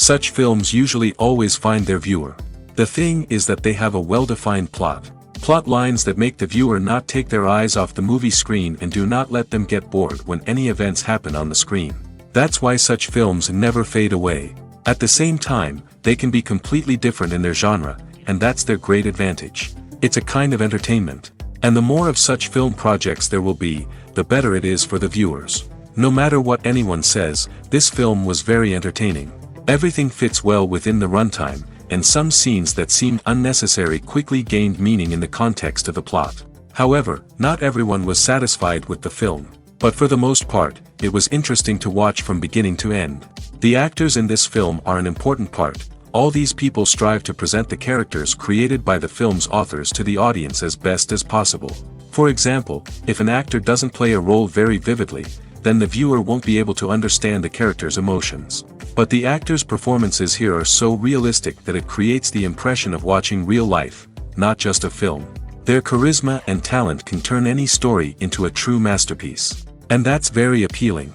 Such films usually always find their viewer. The thing is that they have a well-defined plot. Plot lines that make the viewer not take their eyes off the movie screen and do not let them get bored when any events happen on the screen. That's why such films never fade away. At the same time, they can be completely different in their genre, and that's their great advantage. It's a kind of entertainment. And the more of such film projects there will be, the better it is for the viewers. No matter what anyone says, this film was very entertaining. Everything fits well within the runtime, and some scenes that seemed unnecessary quickly gained meaning in the context of the plot. However, not everyone was satisfied with the film. But for the most part, it was interesting to watch from beginning to end. The actors in this film are an important part. All these people strive to present the characters created by the film's authors to the audience as best as possible. For example, if an actor doesn't play a role very vividly, then the viewer won't be able to understand the character's emotions. But the actors' performances here are so realistic that it creates the impression of watching real life, not just a film. Their charisma and talent can turn any story into a true masterpiece. And that's very appealing.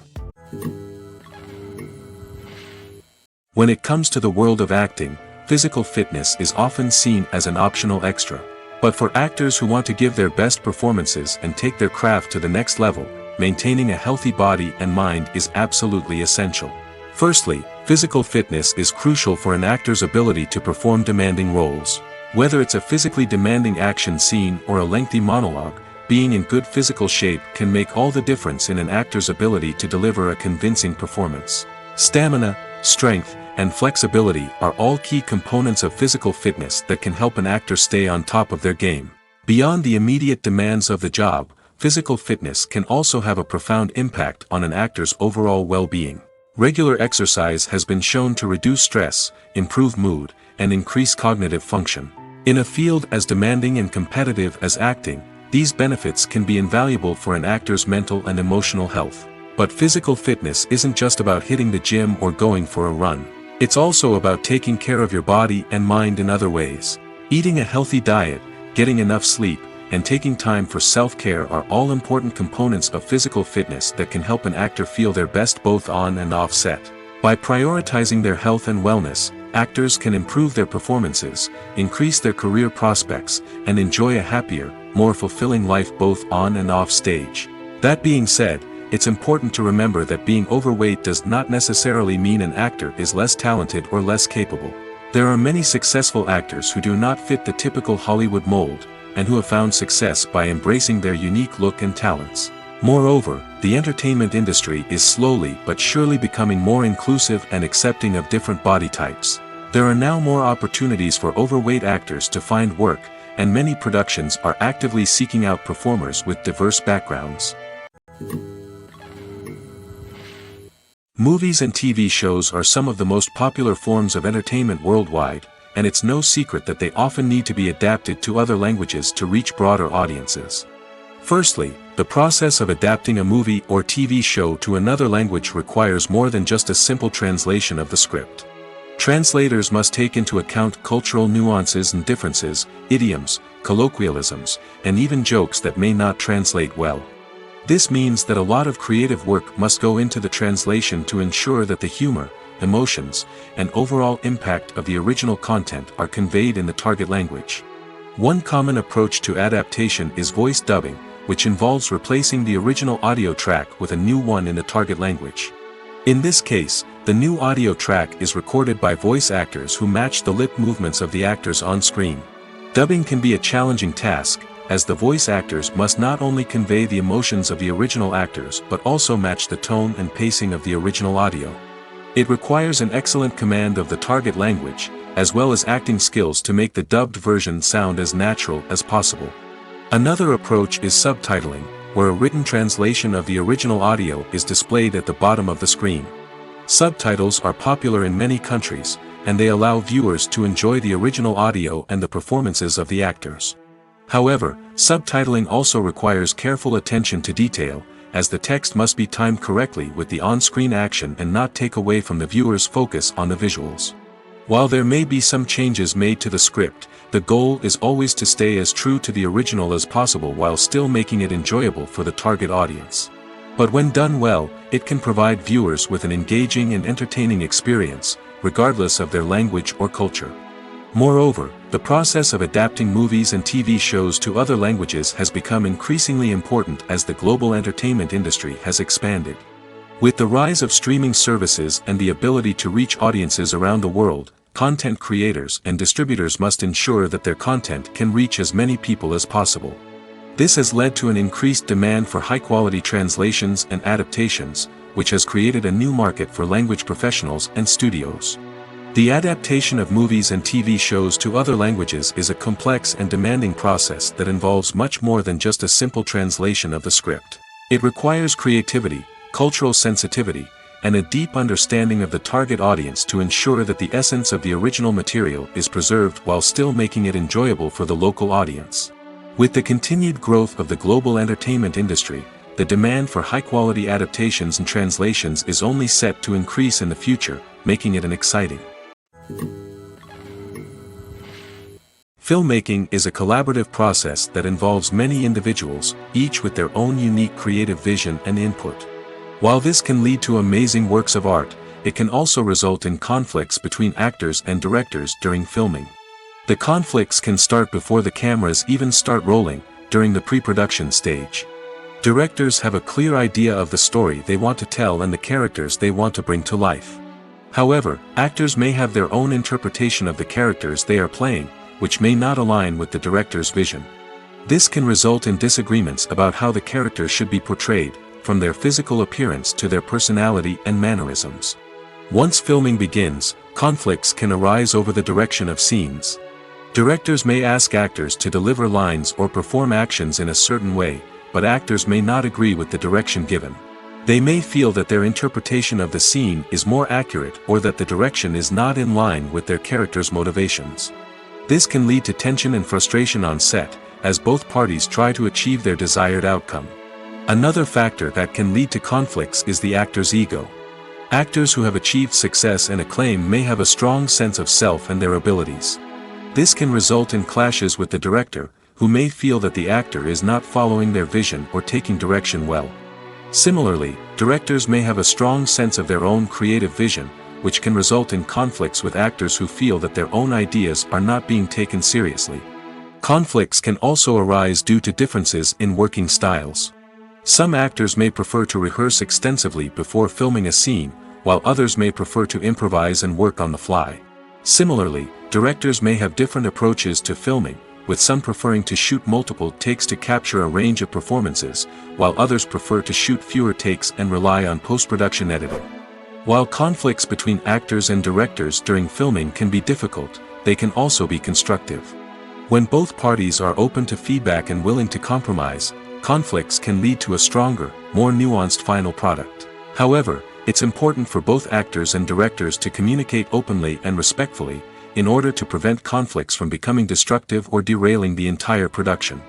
When it comes to the world of acting, physical fitness is often seen as an optional extra. But for actors who want to give their best performances and take their craft to the next level, maintaining a healthy body and mind is absolutely essential. Firstly, physical fitness is crucial for an actor's ability to perform demanding roles. Whether it's a physically demanding action scene or a lengthy monologue, being in good physical shape can make all the difference in an actor's ability to deliver a convincing performance. Stamina, strength, and flexibility are all key components of physical fitness that can help an actor stay on top of their game. Beyond the immediate demands of the job, physical fitness can also have a profound impact on an actor's overall well-being. Regular exercise has been shown to reduce stress, improve mood, and increase cognitive function. In a field as demanding and competitive as acting, these benefits can be invaluable for an actor's mental and emotional health. But physical fitness isn't just about hitting the gym or going for a run. It's also about taking care of your body and mind in other ways. Eating a healthy diet, getting enough sleep, and taking time for self-care are all important components of physical fitness that can help an actor feel their best both on and off set. By prioritizing their health and wellness, actors can improve their performances, increase their career prospects, and enjoy a happier, more fulfilling life both on and off stage. That being said, it's important to remember that being overweight does not necessarily mean an actor is less talented or less capable. There are many successful actors who do not fit the typical Hollywood mold, and who have found success by embracing their unique look and talents. Moreover, the entertainment industry is slowly but surely becoming more inclusive and accepting of different body types. There are now more opportunities for overweight actors to find work, and many productions are actively seeking out performers with diverse backgrounds. Movies and TV shows are some of the most popular forms of entertainment worldwide, and it's no secret that they often need to be adapted to other languages to reach broader audiences. Firstly, the process of adapting a movie or TV show to another language requires more than just a simple translation of the script. Translators must take into account cultural nuances and differences, idioms, colloquialisms, and even jokes that may not translate well. This means that a lot of creative work must go into the translation to ensure that the humor, emotions, and overall impact of the original content are conveyed in the target language. One common approach to adaptation is voice dubbing, which involves replacing the original audio track with a new one in the target language. In this case, the new audio track is recorded by voice actors who match the lip movements of the actors on screen. Dubbing can be a challenging task, as the voice actors must not only convey the emotions of the original actors but also match the tone and pacing of the original audio. It requires an excellent command of the target language, as well as acting skills to make the dubbed version sound as natural as possible. Another approach is subtitling, where a written translation of the original audio is displayed at the bottom of the screen. Subtitles are popular in many countries, and they allow viewers to enjoy the original audio and the performances of the actors. However, subtitling also requires careful attention to detail, as the text must be timed correctly with the on-screen action and not take away from the viewer's focus on the visuals. While there may be some changes made to the script, the goal is always to stay as true to the original as possible while still making it enjoyable for the target audience. But when done well, it can provide viewers with an engaging and entertaining experience, regardless of their language or culture. Moreover, the process of adapting movies and TV shows to other languages has become increasingly important as the global entertainment industry has expanded. With the rise of streaming services and the ability to reach audiences around the world, content creators and distributors must ensure that their content can reach as many people as possible. This has led to an increased demand for high-quality translations and adaptations, which has created a new market for language professionals and studios. The adaptation of movies and TV shows to other languages is a complex and demanding process that involves much more than just a simple translation of the script. It requires creativity, cultural sensitivity, and a deep understanding of the target audience to ensure that the essence of the original material is preserved while still making it enjoyable for the local audience. With the continued growth of the global entertainment industry, the demand for high-quality adaptations and translations is only set to increase in the future, making it an exciting. Filmmaking is a collaborative process that involves many individuals, each with their own unique creative vision and input. While this can lead to amazing works of art, it can also result in conflicts between actors and directors during filming. The conflicts can start before the cameras even start rolling, during the pre-production stage. Directors have a clear idea of the story they want to tell and the characters they want to bring to life. However, actors may have their own interpretation of the characters they are playing, which may not align with the director's vision. This can result in disagreements about how the characters should be portrayed, from their physical appearance to their personality and mannerisms. Once filming begins, conflicts can arise over the direction of scenes. Directors may ask actors to deliver lines or perform actions in a certain way, but actors may not agree with the direction given. They may feel that their interpretation of the scene is more accurate or that the direction is not in line with their character's motivations. This can lead to tension and frustration on set, as both parties try to achieve their desired outcome. Another factor that can lead to conflicts is the actor's ego. Actors who have achieved success and acclaim may have a strong sense of self and their abilities. This can result in clashes with the director, who may feel that the actor is not following their vision or taking direction well. Similarly, directors may have a strong sense of their own creative vision, which can result in conflicts with actors who feel that their own ideas are not being taken seriously. Conflicts can also arise due to differences in working styles. Some actors may prefer to rehearse extensively before filming a scene, while others may prefer to improvise and work on the fly. Similarly, directors may have different approaches to filming, with some preferring to shoot multiple takes to capture a range of performances, while others prefer to shoot fewer takes and rely on post-production editing. While conflicts between actors and directors during filming can be difficult, they can also be constructive. When both parties are open to feedback and willing to compromise, conflicts can lead to a stronger, more nuanced final product. However, it's important for both actors and directors to communicate openly and respectfully, in order to prevent conflicts from becoming destructive or derailing the entire production.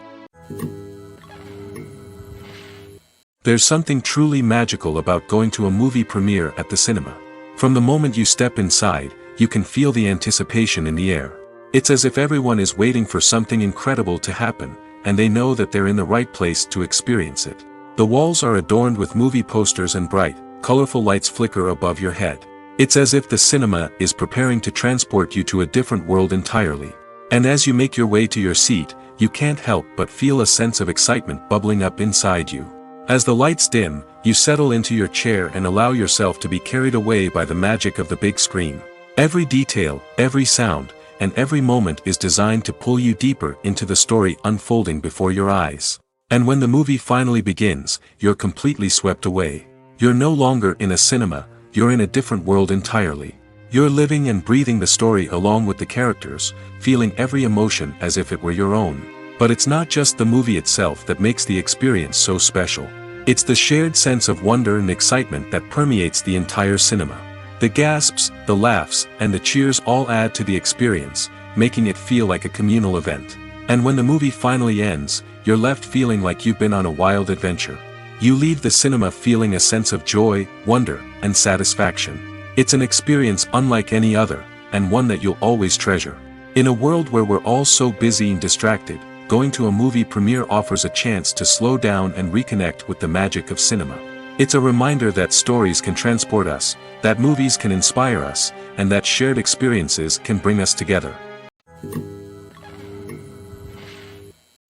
There's something truly magical about going to a movie premiere at the cinema. From the moment you step inside, you can feel the anticipation in the air. It's as if everyone is waiting for something incredible to happen, and they know that they're in the right place to experience it. The walls are adorned with movie posters and bright, colorful lights flicker above your head. It's as if the cinema is preparing to transport you to a different world entirely. And as you make your way to your seat, you can't help but feel a sense of excitement bubbling up inside you. As the lights dim, you settle into your chair and allow yourself to be carried away by the magic of the big screen. Every detail, every sound, and every moment is designed to pull you deeper into the story unfolding before your eyes. And when the movie finally begins, you're completely swept away. You're no longer in a cinema, you're in a different world entirely. You're living and breathing the story along with the characters, feeling every emotion as if it were your own. But it's not just the movie itself that makes the experience so special. It's the shared sense of wonder and excitement that permeates the entire cinema. The gasps, the laughs, and the cheers all add to the experience, making it feel like a communal event. And when the movie finally ends, you're left feeling like you've been on a wild adventure. You leave the cinema feeling a sense of joy, wonder, and satisfaction. It's an experience unlike any other, and one that you'll always treasure. In a world where we're all so busy and distracted, going to a movie premiere offers a chance to slow down and reconnect with the magic of cinema. It's a reminder that stories can transport us, that movies can inspire us, and that shared experiences can bring us together.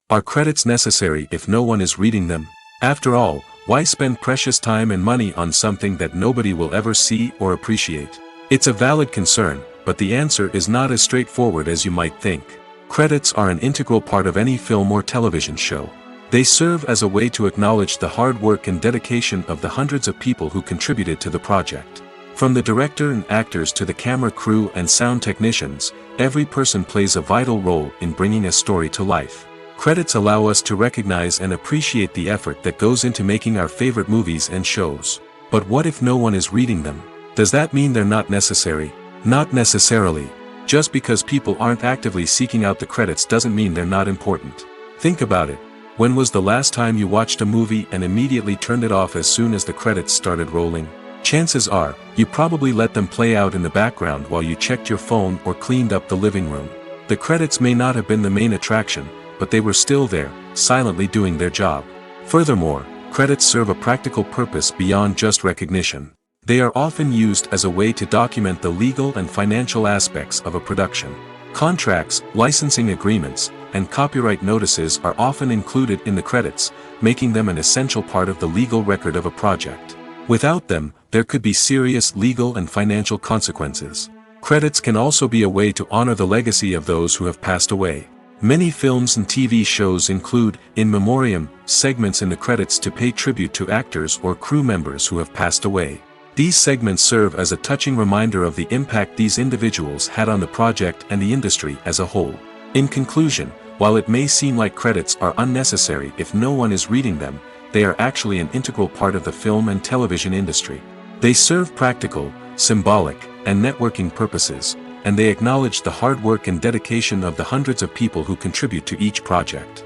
Are credits necessary if no one is reading them? After all, why spend precious time and money on something that nobody will ever see or appreciate? It's a valid concern, but the answer is not as straightforward as you might think. Credits are an integral part of any film or television show. They serve as a way to acknowledge the hard work and dedication of the hundreds of people who contributed to the project. From the director and actors to the camera crew and sound technicians, every person plays a vital role in bringing a story to life. Credits allow us to recognize and appreciate the effort that goes into making our favorite movies and shows. But what if no one is reading them? Does that mean they're not necessary? Not necessarily. Just because people aren't actively seeking out the credits doesn't mean they're not important. Think about it. When was the last time you watched a movie and immediately turned it off as soon as the credits started rolling? Chances are, you probably let them play out in the background while you checked your phone or cleaned up the living room. The credits may not have been the main attraction, but they were still there, silently doing their job. Furthermore, credits serve a practical purpose beyond just recognition. They are often used as a way to document the legal and financial aspects of a production. Contracts, licensing agreements, and copyright notices are often included in the credits, making them an essential part of the legal record of a project. Without them, there could be serious legal and financial consequences. Credits can also be a way to honor the legacy of those who have passed away. Many films and TV shows include, in memoriam, segments in the credits to pay tribute to actors or crew members who have passed away. These segments serve as a touching reminder of the impact these individuals had on the project and the industry as a whole. In conclusion, while it may seem like credits are unnecessary if no one is reading them, they are actually an integral part of the film and television industry. They serve practical, symbolic, and networking purposes, and they acknowledge the hard work and dedication of the hundreds of people who contribute to each project.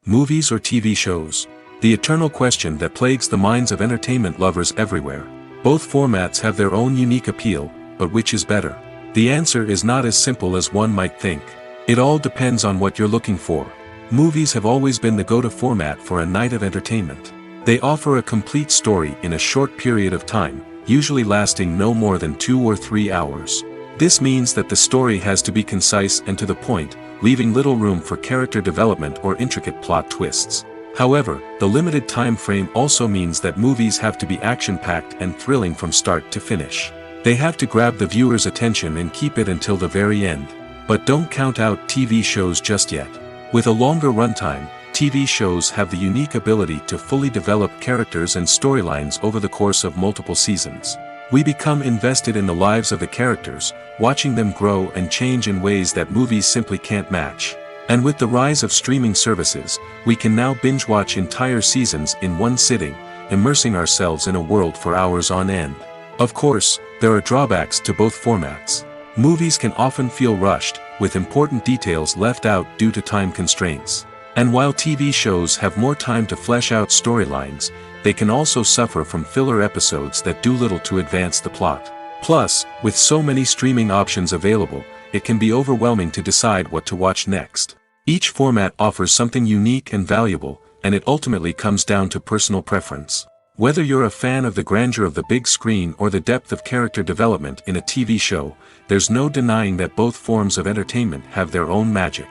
Movies or TV shows? The eternal question that plagues the minds of entertainment lovers everywhere. Both formats have their own unique appeal, but which is better? The answer is not as simple as one might think. It all depends on what you're looking for. Movies have always been the go-to format for a night of entertainment. They offer a complete story in a short period of time, usually lasting no more than 2 or 3 hours. This means that the story has to be concise and to the point, leaving little room for character development or intricate plot twists. However, the limited time frame also means that movies have to be action-packed and thrilling from start to finish. They have to grab the viewer's attention and keep it until the very end. But don't count out TV shows just yet. With a longer runtime, TV shows have the unique ability to fully develop characters and storylines over the course of multiple seasons. We become invested in the lives of the characters, watching them grow and change in ways that movies simply can't match. And with the rise of streaming services, we can now binge-watch entire seasons in one sitting, immersing ourselves in a world for hours on end. Of course, there are drawbacks to both formats. Movies can often feel rushed, with important details left out due to time constraints. And while TV shows have more time to flesh out storylines, they can also suffer from filler episodes that do little to advance the plot. Plus, with so many streaming options available, it can be overwhelming to decide what to watch next. Each format offers something unique and valuable, and it ultimately comes down to personal preference. Whether you're a fan of the grandeur of the big screen or the depth of character development in a TV show, there's no denying that both forms of entertainment have their own magic.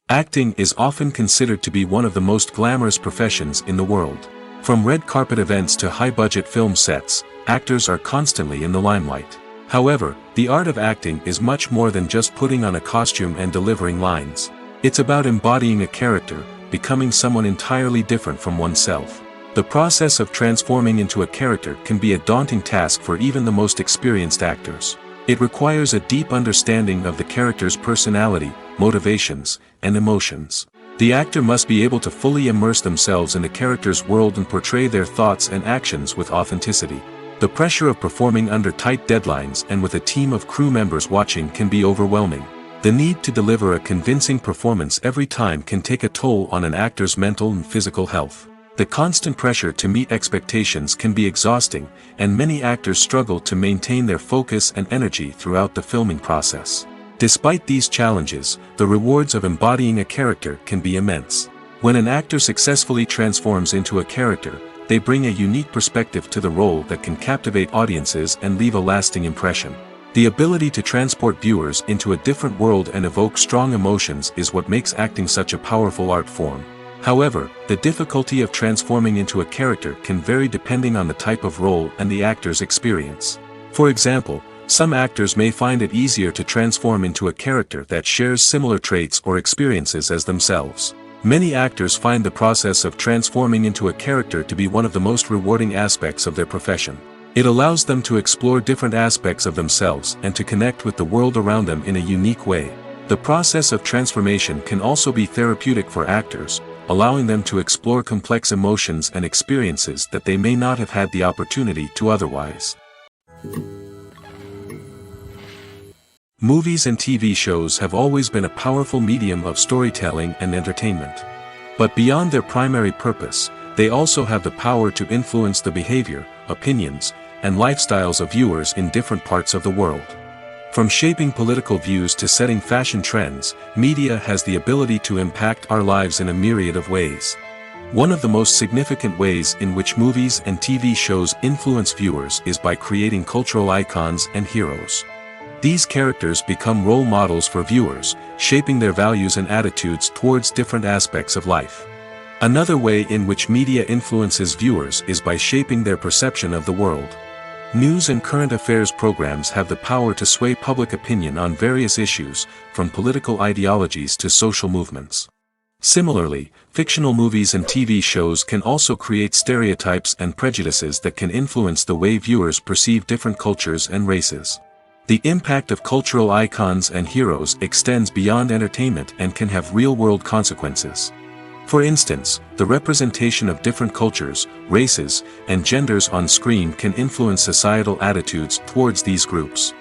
Acting is often considered to be one of the most glamorous professions in the world. From red carpet events to high-budget film sets, actors are constantly in the limelight. However, the art of acting is much more than just putting on a costume and delivering lines. It's about embodying a character, becoming someone entirely different from oneself. The process of transforming into a character can be a daunting task for even the most experienced actors. It requires a deep understanding of the character's personality, motivations, and emotions. The actor must be able to fully immerse themselves in the character's world and portray their thoughts and actions with authenticity. The pressure of performing under tight deadlines and with a team of crew members watching can be overwhelming. The need to deliver a convincing performance every time can take a toll on an actor's mental and physical health. The constant pressure to meet expectations can be exhausting, and many actors struggle to maintain their focus and energy throughout the filming process. Despite these challenges, the rewards of embodying a character can be immense. When an actor successfully transforms into a character, they bring a unique perspective to the role that can captivate audiences and leave a lasting impression. The ability to transport viewers into a different world and evoke strong emotions is what makes acting such a powerful art form. However, the difficulty of transforming into a character can vary depending on the type of role and the actor's experience. For example, some actors may find it easier to transform into a character that shares similar traits or experiences as themselves. Many actors find the process of transforming into a character to be one of the most rewarding aspects of their profession. It allows them to explore different aspects of themselves and to connect with the world around them in a unique way. The process of transformation can also be therapeutic for actors, allowing them to explore complex emotions and experiences that they may not have had the opportunity to otherwise. Movies and TV shows have always been a powerful medium of storytelling and entertainment. But beyond their primary purpose, they also have the power to influence the behavior, opinions, and lifestyles of viewers in different parts of the world. From shaping political views to setting fashion trends, media has the ability to impact our lives in a myriad of ways. One of the most significant ways in which movies and TV shows influence viewers is by creating cultural icons and heroes. These characters become role models for viewers, shaping their values and attitudes towards different aspects of life. Another way in which media influences viewers is by shaping their perception of the world. News and current affairs programs have the power to sway public opinion on various issues, from political ideologies to social movements. Similarly, fictional movies and TV shows can also create stereotypes and prejudices that can influence the way viewers perceive different cultures and races. The impact of cultural icons and heroes extends beyond entertainment and can have real-world consequences. For instance, the representation of different cultures, races, and genders on screen can influence societal attitudes towards these groups.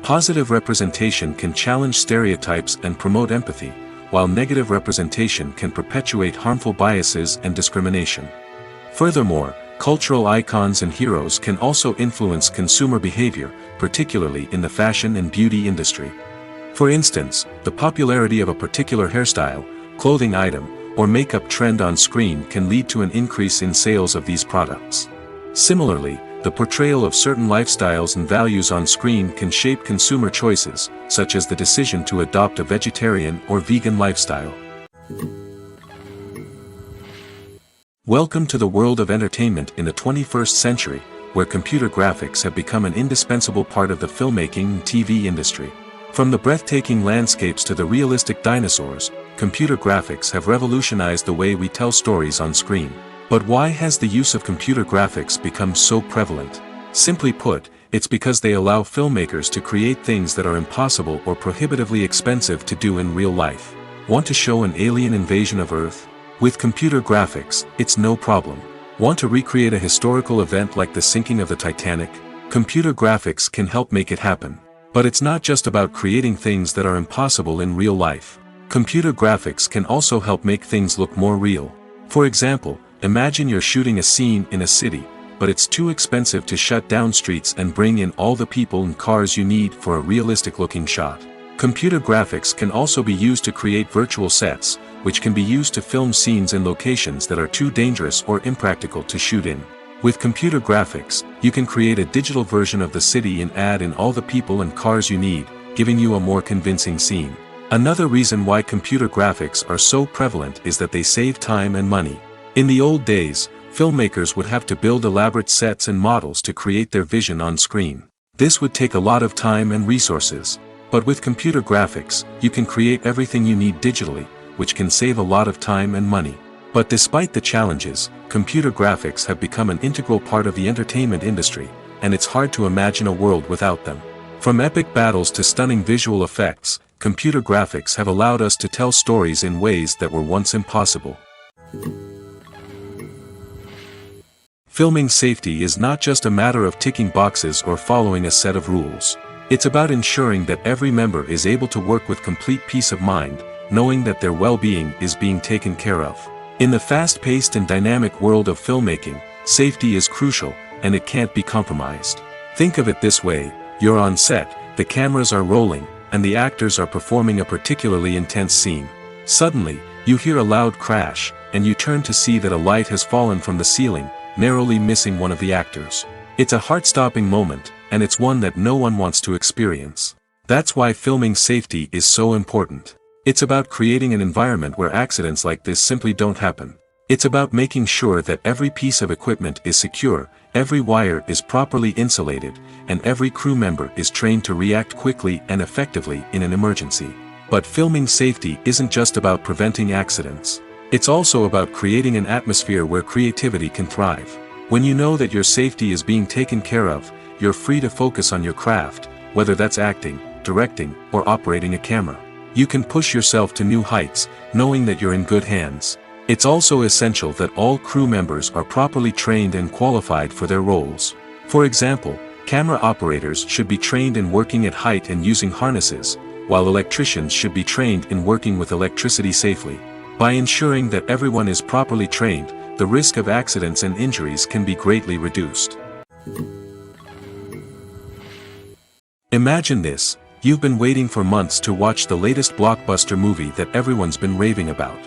Positive representation can challenge stereotypes and promote empathy, while negative representation can perpetuate harmful biases and discrimination. Furthermore, cultural icons and heroes can also influence consumer behavior, particularly in the fashion and beauty industry. For instance, the popularity of a particular hairstyle, clothing item, or makeup trend on screen can lead to an increase in sales of these products. Similarly, the portrayal of certain lifestyles and values on screen can shape consumer choices, such as the decision to adopt a vegetarian or vegan lifestyle. Welcome to the world of entertainment in the 21st century, where computer graphics have become an indispensable part of the filmmaking and TV industry. From the breathtaking landscapes to the realistic dinosaurs, computer graphics have revolutionized the way we tell stories on screen. But why has the use of computer graphics become so prevalent? Simply put, it's because they allow filmmakers to create things that are impossible or prohibitively expensive to do in real life. Want to show an alien invasion of Earth? With computer graphics, it's no problem. Want to recreate a historical event like the sinking of the Titanic? Computer graphics can help make it happen. But it's not just about creating things that are impossible in real life. Computer graphics can also help make things look more real. For example, imagine you're shooting a scene in a city, but it's too expensive to shut down streets and bring in all the people and cars you need for a realistic-looking shot. Computer graphics can also be used to create virtual sets, which can be used to film scenes in locations that are too dangerous or impractical to shoot in. With computer graphics, you can create a digital version of the city and add in all the people and cars you need, giving you a more convincing scene. Another reason why computer graphics are so prevalent is that they save time and money. In the old days, filmmakers would have to build elaborate sets and models to create their vision on screen. This would take a lot of time and resources. But with computer graphics, you can create everything you need digitally, which can save a lot of time and money. But despite the challenges, computer graphics have become an integral part of the entertainment industry, and it's hard to imagine a world without them. From epic battles to stunning visual effects, computer graphics have allowed us to tell stories in ways that were once impossible. Filming safety is not just a matter of ticking boxes or following a set of rules. It's about ensuring that every member is able to work with complete peace of mind, knowing that their well-being is being taken care of. In the fast-paced and dynamic world of filmmaking, safety is crucial, and it can't be compromised. Think of it this way: you're on set, the cameras are rolling, and the actors are performing a particularly intense scene. Suddenly, you hear a loud crash, and you turn to see that a light has fallen from the ceiling, narrowly missing one of the actors. It's a heart-stopping moment, and it's one that no one wants to experience. That's why filming safety is so important. It's about creating an environment where accidents like this simply don't happen. It's about making sure that every piece of equipment is secure, every wire is properly insulated, and every crew member is trained to react quickly and effectively in an emergency. But filming safety isn't just about preventing accidents. It's also about creating an atmosphere where creativity can thrive. When you know that your safety is being taken care of, you're free to focus on your craft, whether that's acting, directing, or operating a camera. You can push yourself to new heights, knowing that you're in good hands. It's also essential that all crew members are properly trained and qualified for their roles. For example, camera operators should be trained in working at height and using harnesses, while electricians should be trained in working with electricity safely. By ensuring that everyone is properly trained, the risk of accidents and injuries can be greatly reduced. Imagine this: you've been waiting for months to watch the latest blockbuster movie that everyone's been raving about.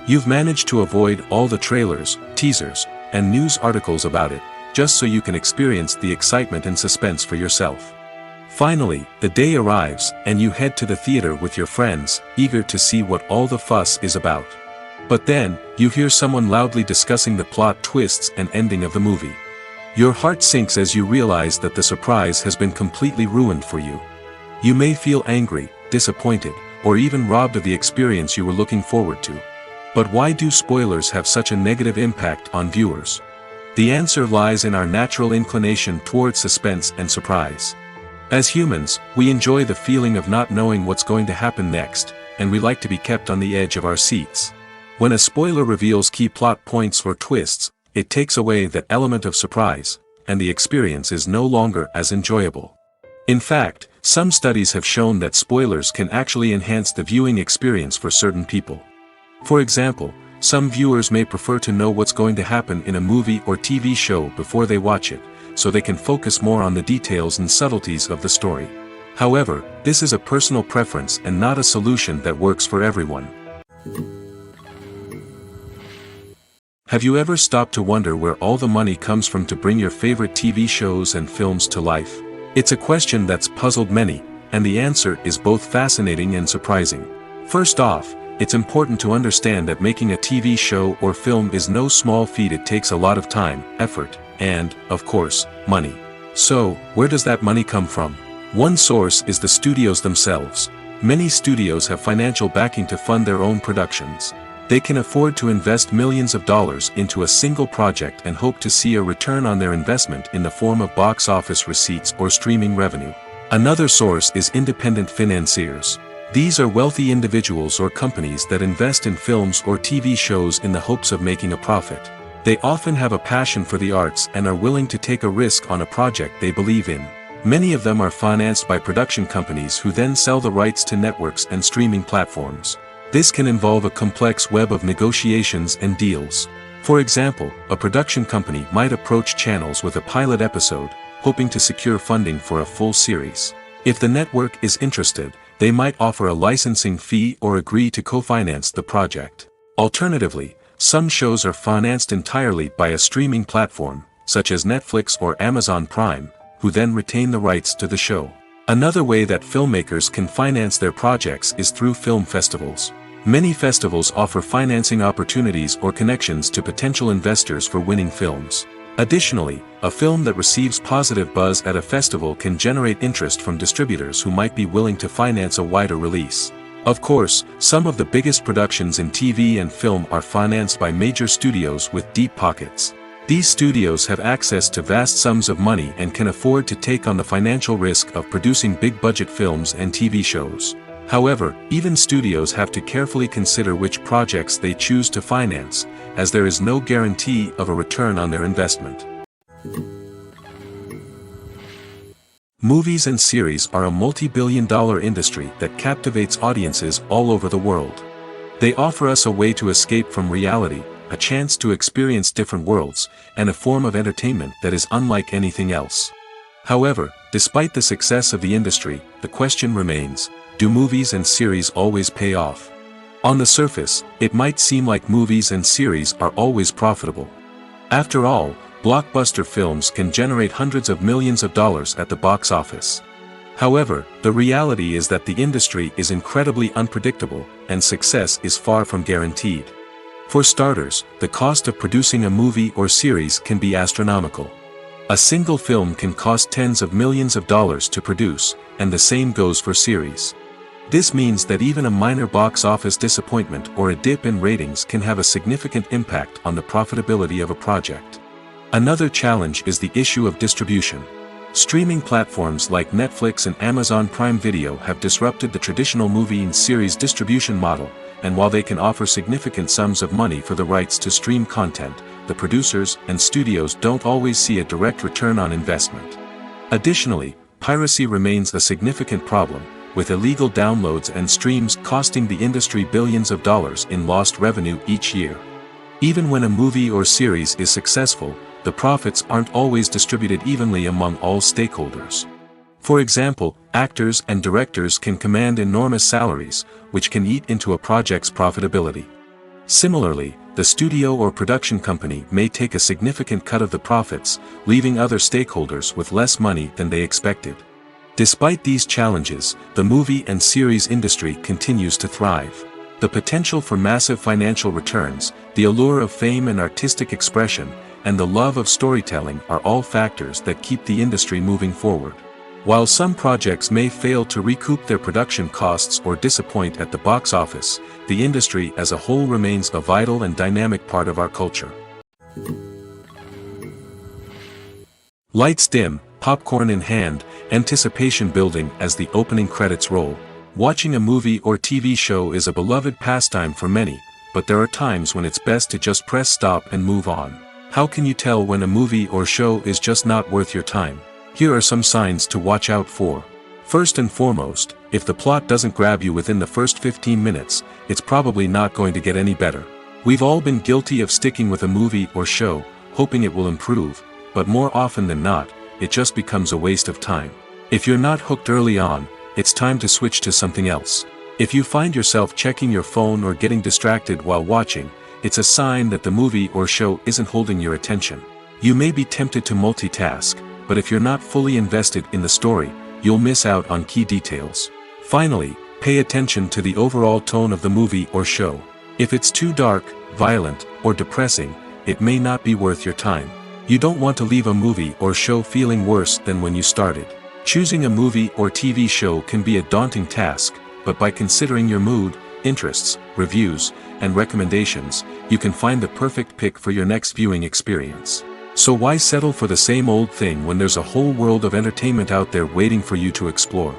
You've managed to avoid all the trailers, teasers, and news articles about it, just so you can experience the excitement and suspense for yourself. Finally, the day arrives, and you head to the theater with your friends, eager to see what all the fuss is about. But then, you hear someone loudly discussing the plot twists and ending of the movie. Your heart sinks as you realize that the surprise has been completely ruined for you. You may feel angry, disappointed, or even robbed of the experience you were looking forward to. But why do spoilers have such a negative impact on viewers? The answer lies in our natural inclination toward suspense and surprise. As humans, we enjoy the feeling of not knowing what's going to happen next, and we like to be kept on the edge of our seats. When a spoiler reveals key plot points or twists, it takes away that element of surprise, and the experience is no longer as enjoyable. In fact, some studies have shown that spoilers can actually enhance the viewing experience for certain people. For example, some viewers may prefer to know what's going to happen in a movie or TV show before they watch it, so they can focus more on the details and subtleties of the story. However, this is a personal preference and not a solution that works for everyone. Have you ever stopped to wonder where all the money comes from to bring your favorite TV shows and films to life? It's a question that's puzzled many, and the answer is both fascinating and surprising. First off, it's important to understand that making a TV show or film is no small feat. It takes a lot of time, effort, and, of course, money. So, where does that money come from? One source is the studios themselves. Many studios have financial backing to fund their own productions. They can afford to invest millions of dollars into a single project and hope to see a return on their investment in the form of box office receipts or streaming revenue. Another source is independent financiers. These are wealthy individuals or companies that invest in films or TV shows in the hopes of making a profit. They often have a passion for the arts and are willing to take a risk on a project they believe in. Many of them are financed by production companies who then sell the rights to networks and streaming platforms. This can involve a complex web of negotiations and deals. For example, a production company might approach channels with a pilot episode, hoping to secure funding for a full series. If the network is interested, they might offer a licensing fee or agree to co-finance the project. Alternatively, some shows are financed entirely by a streaming platform, such as Netflix or Amazon Prime, who then retain the rights to the show. Another way that filmmakers can finance their projects is through film festivals. Many festivals offer financing opportunities or connections to potential investors for winning films. Additionally, a film that receives positive buzz at a festival can generate interest from distributors who might be willing to finance a wider release. Of course, some of the biggest productions in TV and film are financed by major studios with deep pockets. These studios have access to vast sums of money and can afford to take on the financial risk of producing big-budget films and TV shows. However, even studios have to carefully consider which projects they choose to finance, as there is no guarantee of a return on their investment. Movies and series are a multi-billion-dollar industry that captivates audiences all over the world. They offer us a way to escape from reality, a chance to experience different worlds, and a form of entertainment that is unlike anything else. However, despite the success of the industry, the question remains, do movies and series always pay off? On the surface, it might seem like movies and series are always profitable. After all, blockbuster films can generate hundreds of millions of dollars at the box office. However, the reality is that the industry is incredibly unpredictable, and success is far from guaranteed. For starters, the cost of producing a movie or series can be astronomical. A single film can cost tens of millions of dollars to produce, and the same goes for series. This means that even a minor box office disappointment or a dip in ratings can have a significant impact on the profitability of a project. Another challenge is the issue of distribution. Streaming platforms like Netflix and Amazon Prime Video have disrupted the traditional movie and series distribution model, and while they can offer significant sums of money for the rights to stream content, the producers and studios don't always see a direct return on investment. Additionally, piracy remains a significant problem, with illegal downloads and streams costing the industry billions of dollars in lost revenue each year. Even when a movie or series is successful, the profits aren't always distributed evenly among all stakeholders. For example, actors and directors can command enormous salaries, which can eat into a project's profitability. Similarly, the studio or production company may take a significant cut of the profits, leaving other stakeholders with less money than they expected. Despite these challenges, the movie and series industry continues to thrive. The potential for massive financial returns, the allure of fame and artistic expression, and the love of storytelling are all factors that keep the industry moving forward. While some projects may fail to recoup their production costs or disappoint at the box office, the industry as a whole remains a vital and dynamic part of our culture. Lights dim, popcorn in hand, anticipation building as the opening credits roll. Watching a movie or TV show is a beloved pastime for many, but there are times when it's best to just press stop and move on. How can you tell when a movie or show is just not worth your time? Here are some signs to watch out for. First and foremost, if the plot doesn't grab you within the first 15 minutes, it's probably not going to get any better. We've all been guilty of sticking with a movie or show, hoping it will improve, but more often than not, it just becomes a waste of time. If you're not hooked early on, it's time to switch to something else. If you find yourself checking your phone or getting distracted while watching, it's a sign that the movie or show isn't holding your attention. You may be tempted to multitask, but if you're not fully invested in the story, you'll miss out on key details. Finally, pay attention to the overall tone of the movie or show. If it's too dark, violent, or depressing, it may not be worth your time. You don't want to leave a movie or show feeling worse than when you started. Choosing a movie or TV show can be a daunting task, but by considering your mood, interests, reviews, and recommendations, you can find the perfect pick for your next viewing experience. So why settle for the same old thing when there's a whole world of entertainment out there waiting for you to explore?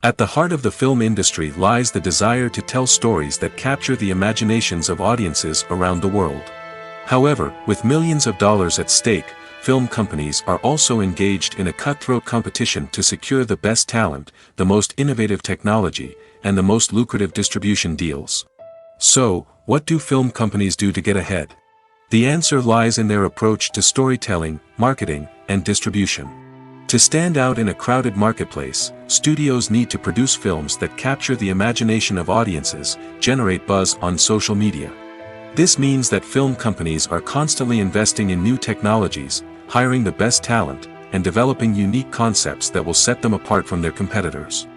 At the heart of the film industry lies the desire to tell stories that capture the imaginations of audiences around the world. However, with millions of dollars at stake, film companies are also engaged in a cutthroat competition to secure the best talent, the most innovative technology, and the most lucrative distribution deals. So, what do film companies do to get ahead? The answer lies in their approach to storytelling, marketing, and distribution. To stand out in a crowded marketplace, studios need to produce films that capture the imagination of audiences, generate buzz on social media. This means that film companies are constantly investing in new technologies, hiring the best talent, and developing unique concepts that will set them apart from their competitors.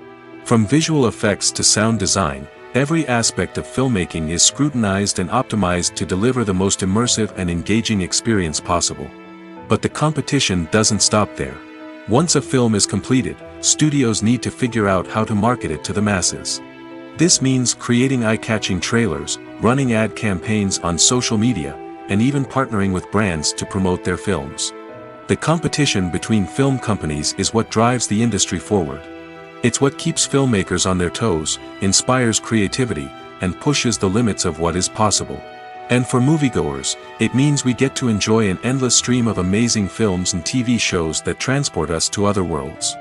From visual effects to sound design, every aspect of filmmaking is scrutinized and optimized to deliver the most immersive and engaging experience possible. But the competition doesn't stop there. Once a film is completed, studios need to figure out how to market it to the masses. This means creating eye-catching trailers, running ad campaigns on social media, and even partnering with brands to promote their films. The competition between film companies is what drives the industry forward. It's what keeps filmmakers on their toes, inspires creativity, and pushes the limits of what is possible. And for moviegoers, it means we get to enjoy an endless stream of amazing films and TV shows that transport us to other worlds.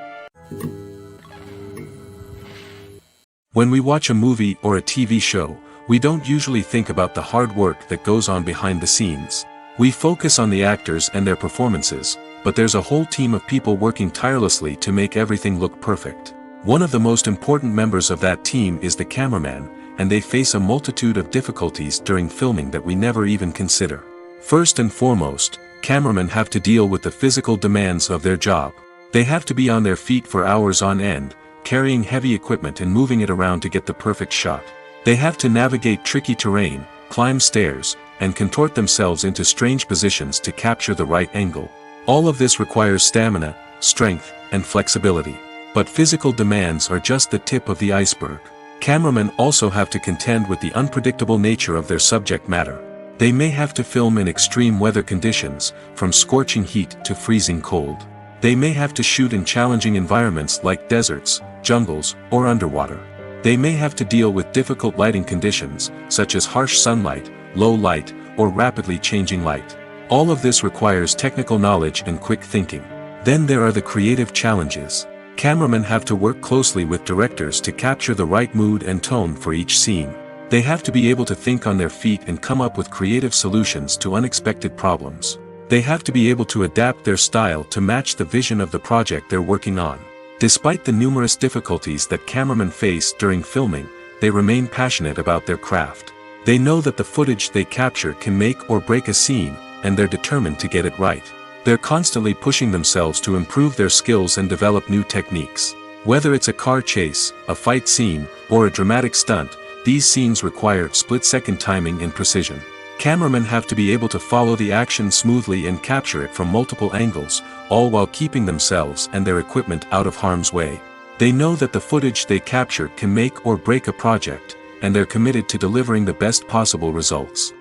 When we watch a movie or a TV show, we don't usually think about the hard work that goes on behind the scenes. We focus on the actors and their performances, but there's a whole team of people working tirelessly to make everything look perfect. One of the most important members of that team is the cameraman, and they face a multitude of difficulties during filming that we never even consider. First and foremost, cameramen have to deal with the physical demands of their job. They have to be on their feet for hours on end, carrying heavy equipment and moving it around to get the perfect shot. They have to navigate tricky terrain, climb stairs, and contort themselves into strange positions to capture the right angle. All of this requires stamina, strength, and flexibility. But physical demands are just the tip of the iceberg. Cameramen also have to contend with the unpredictable nature of their subject matter. They may have to film in extreme weather conditions, from scorching heat to freezing cold. They may have to shoot in challenging environments like deserts, jungles, or underwater. They may have to deal with difficult lighting conditions, such as harsh sunlight, low light, or rapidly changing light. All of this requires technical knowledge and quick thinking. Then there are the creative challenges. Cameramen have to work closely with directors to capture the right mood and tone for each scene. They have to be able to think on their feet and come up with creative solutions to unexpected problems. They have to be able to adapt their style to match the vision of the project they're working on. Despite the numerous difficulties that cameramen face during filming, they remain passionate about their craft. They know that the footage they capture can make or break a scene, and they're determined to get it right. They're constantly pushing themselves to improve their skills and develop new techniques. Whether it's a car chase, a fight scene, or a dramatic stunt, these scenes require split-second timing and precision. Cameramen have to be able to follow the action smoothly and capture it from multiple angles, all while keeping themselves and their equipment out of harm's way. They know that the footage they capture can make or break a project, and they're committed to delivering the best possible results.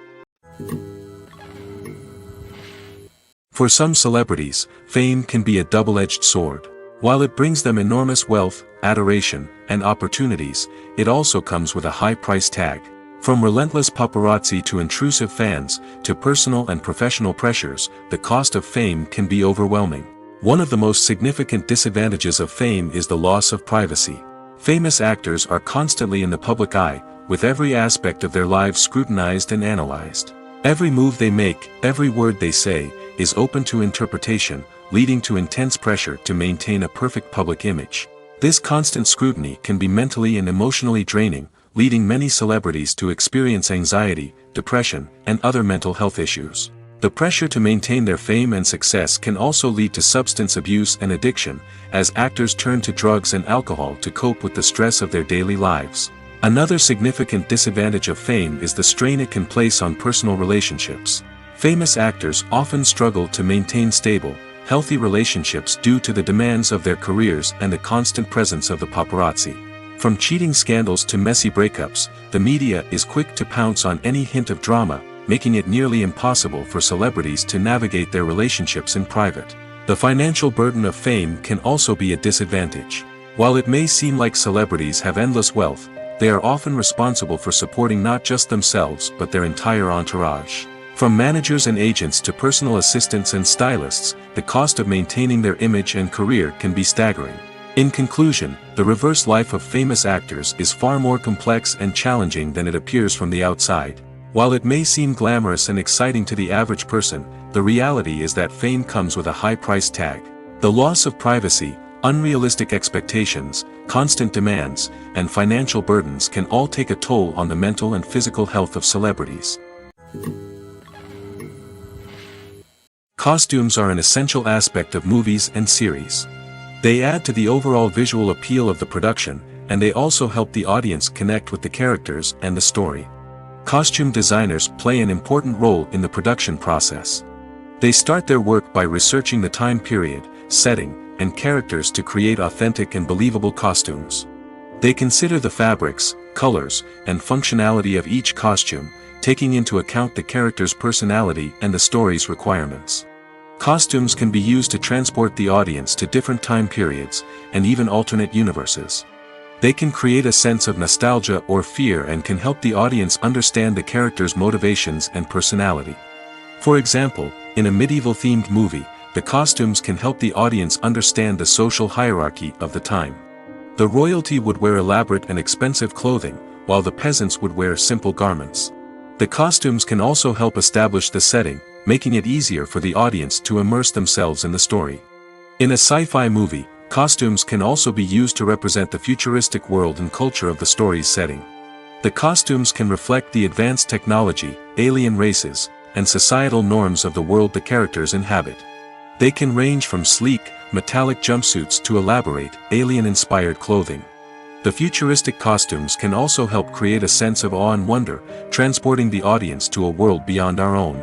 For some celebrities, fame can be a double-edged sword. While it brings them enormous wealth, adoration, and opportunities, it also comes with a high price tag. From relentless paparazzi to intrusive fans, to personal and professional pressures, the cost of fame can be overwhelming. One of the most significant disadvantages of fame is the loss of privacy. Famous actors are constantly in the public eye, with every aspect of their lives scrutinized and analyzed. Every move they make, every word they say, is open to interpretation, leading to intense pressure to maintain a perfect public image. This constant scrutiny can be mentally and emotionally draining, leading many celebrities to experience anxiety, depression, and other mental health issues. The pressure to maintain their fame and success can also lead to substance abuse and addiction, as actors turn to drugs and alcohol to cope with the stress of their daily lives. Another significant disadvantage of fame is the strain it can place on personal relationships. Famous actors often struggle to maintain stable, healthy relationships due to the demands of their careers and the constant presence of the paparazzi. From cheating scandals to messy breakups, the media is quick to pounce on any hint of drama, making it nearly impossible for celebrities to navigate their relationships in private. The financial burden of fame can also be a disadvantage. While it may seem like celebrities have endless wealth, they are often responsible for supporting not just themselves but their entire entourage. From managers and agents to personal assistants and stylists, the cost of maintaining their image and career can be staggering. In conclusion, the reverse life of famous actors is far more complex and challenging than it appears from the outside. While it may seem glamorous and exciting to the average person, the reality is that fame comes with a high price tag. The loss of privacy, unrealistic expectations, constant demands, and financial burdens can all take a toll on the mental and physical health of celebrities. Costumes are an essential aspect of movies and series. They add to the overall visual appeal of the production, and they also help the audience connect with the characters and the story. Costume designers play an important role in the production process. They start their work by researching the time period, setting, and characters to create authentic and believable costumes. They consider the fabrics, colors, and functionality of each costume, taking into account the character's personality and the story's requirements. Costumes can be used to transport the audience to different time periods, and even alternate universes. They can create a sense of nostalgia or fear and can help the audience understand the character's motivations and personality. For example, in a medieval-themed movie, the costumes can help the audience understand the social hierarchy of the time. The royalty would wear elaborate and expensive clothing, while the peasants would wear simple garments. The costumes can also help establish the setting, making it easier for the audience to immerse themselves in the story. In a sci-fi movie, costumes can also be used to represent the futuristic world and culture of the story's setting. The costumes can reflect the advanced technology, alien races, and societal norms of the world the characters inhabit. They can range from sleek, metallic jumpsuits to elaborate, alien-inspired clothing. The futuristic costumes can also help create a sense of awe and wonder, transporting the audience to a world beyond our own.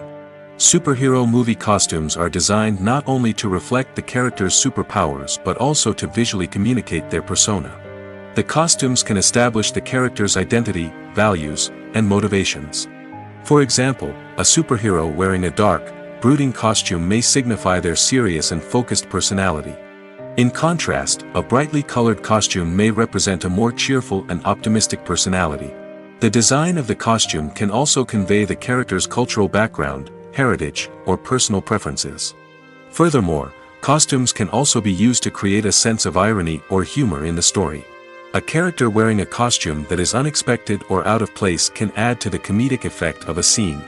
Superhero movie costumes are designed not only to reflect the character's superpowers but also to visually communicate their persona. The costumes can establish the character's identity, values, and motivations. For example, a superhero wearing a dark, brooding costume may signify their serious and focused personality. In contrast, a brightly colored costume may represent a more cheerful and optimistic personality. The design of the costume can also convey the character's cultural background, heritage, or personal preferences. Furthermore, costumes can also be used to create a sense of irony or humor in the story. A character wearing a costume that is unexpected or out of place can add to the comedic effect of a scene.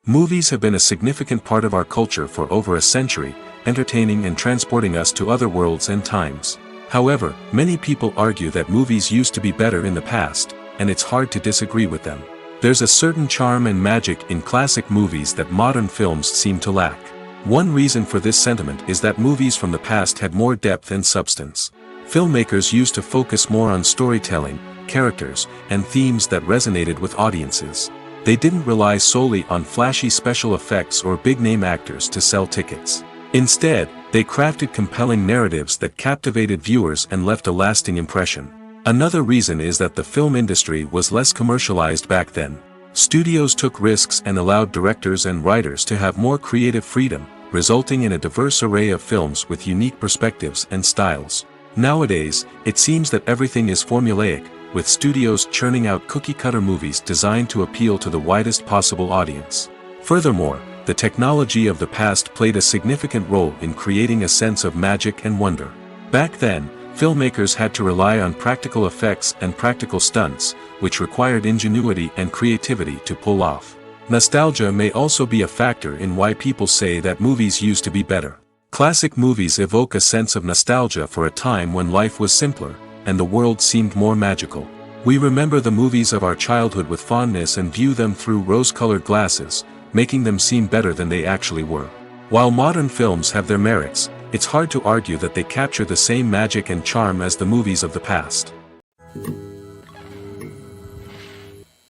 Movies have been a significant part of our culture for over a century, entertaining and transporting us to other worlds and times. However, many people argue that movies used to be better in the past, and it's hard to disagree with them. There's a certain charm and magic in classic movies that modern films seem to lack. One reason for this sentiment is that movies from the past had more depth and substance. Filmmakers used to focus more on storytelling, characters, and themes that resonated with audiences. They didn't rely solely on flashy special effects or big-name actors to sell tickets. Instead, they crafted compelling narratives that captivated viewers and left a lasting impression. Another reason is that the film industry was less commercialized back then. Studios took risks and allowed directors and writers to have more creative freedom, resulting in a diverse array of films with unique perspectives and styles. Nowadays, it seems that everything is formulaic, with studios churning out cookie-cutter movies designed to appeal to the widest possible audience. Furthermore, the technology of the past played a significant role in creating a sense of magic and wonder. Back then, filmmakers had to rely on practical effects and practical stunts, which required ingenuity and creativity to pull off. Nostalgia may also be a factor in why people say that movies used to be better. Classic movies evoke a sense of nostalgia for a time when life was simpler, and the world seemed more magical. We remember the movies of our childhood with fondness and view them through rose-colored glasses, making them seem better than they actually were. While modern films have their merits, it's hard to argue that they capture the same magic and charm as the movies of the past.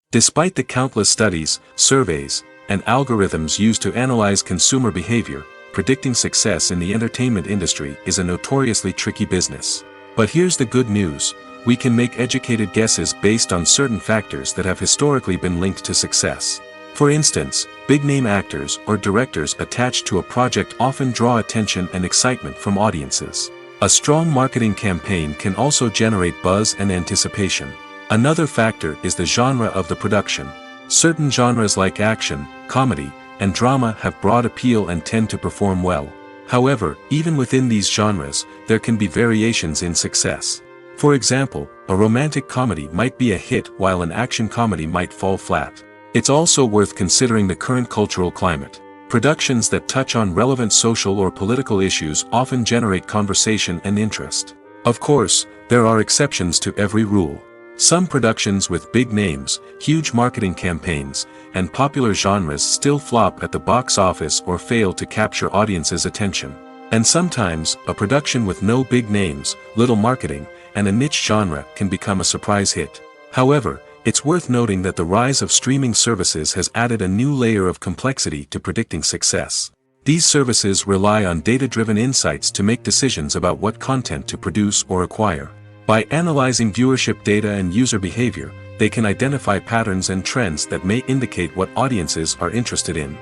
Despite the countless studies, surveys, and algorithms used to analyze consumer behavior, predicting success in the entertainment industry is a notoriously tricky business. But here's the good news: we can make educated guesses based on certain factors that have historically been linked to success. For instance, big-name actors or directors attached to a project often draw attention and excitement from audiences. A strong marketing campaign can also generate buzz and anticipation. Another factor is the genre of the production. Certain genres like action, comedy, and drama have broad appeal and tend to perform well. However, even within these genres, there can be variations in success. For example, a romantic comedy might be a hit while an action comedy might fall flat. It's also worth considering the current cultural climate. Productions that touch on relevant social or political issues often generate conversation and interest. Of course, there are exceptions to every rule. Some productions with big names, huge marketing campaigns, and popular genres still flop at the box office or fail to capture audiences' attention. And sometimes, a production with no big names, little marketing, and a niche genre can become a surprise hit. However, it's worth noting that the rise of streaming services has added a new layer of complexity to predicting success. These services rely on data-driven insights to make decisions about what content to produce or acquire. By analyzing viewership data and user behavior, they can identify patterns and trends that may indicate what audiences are interested in.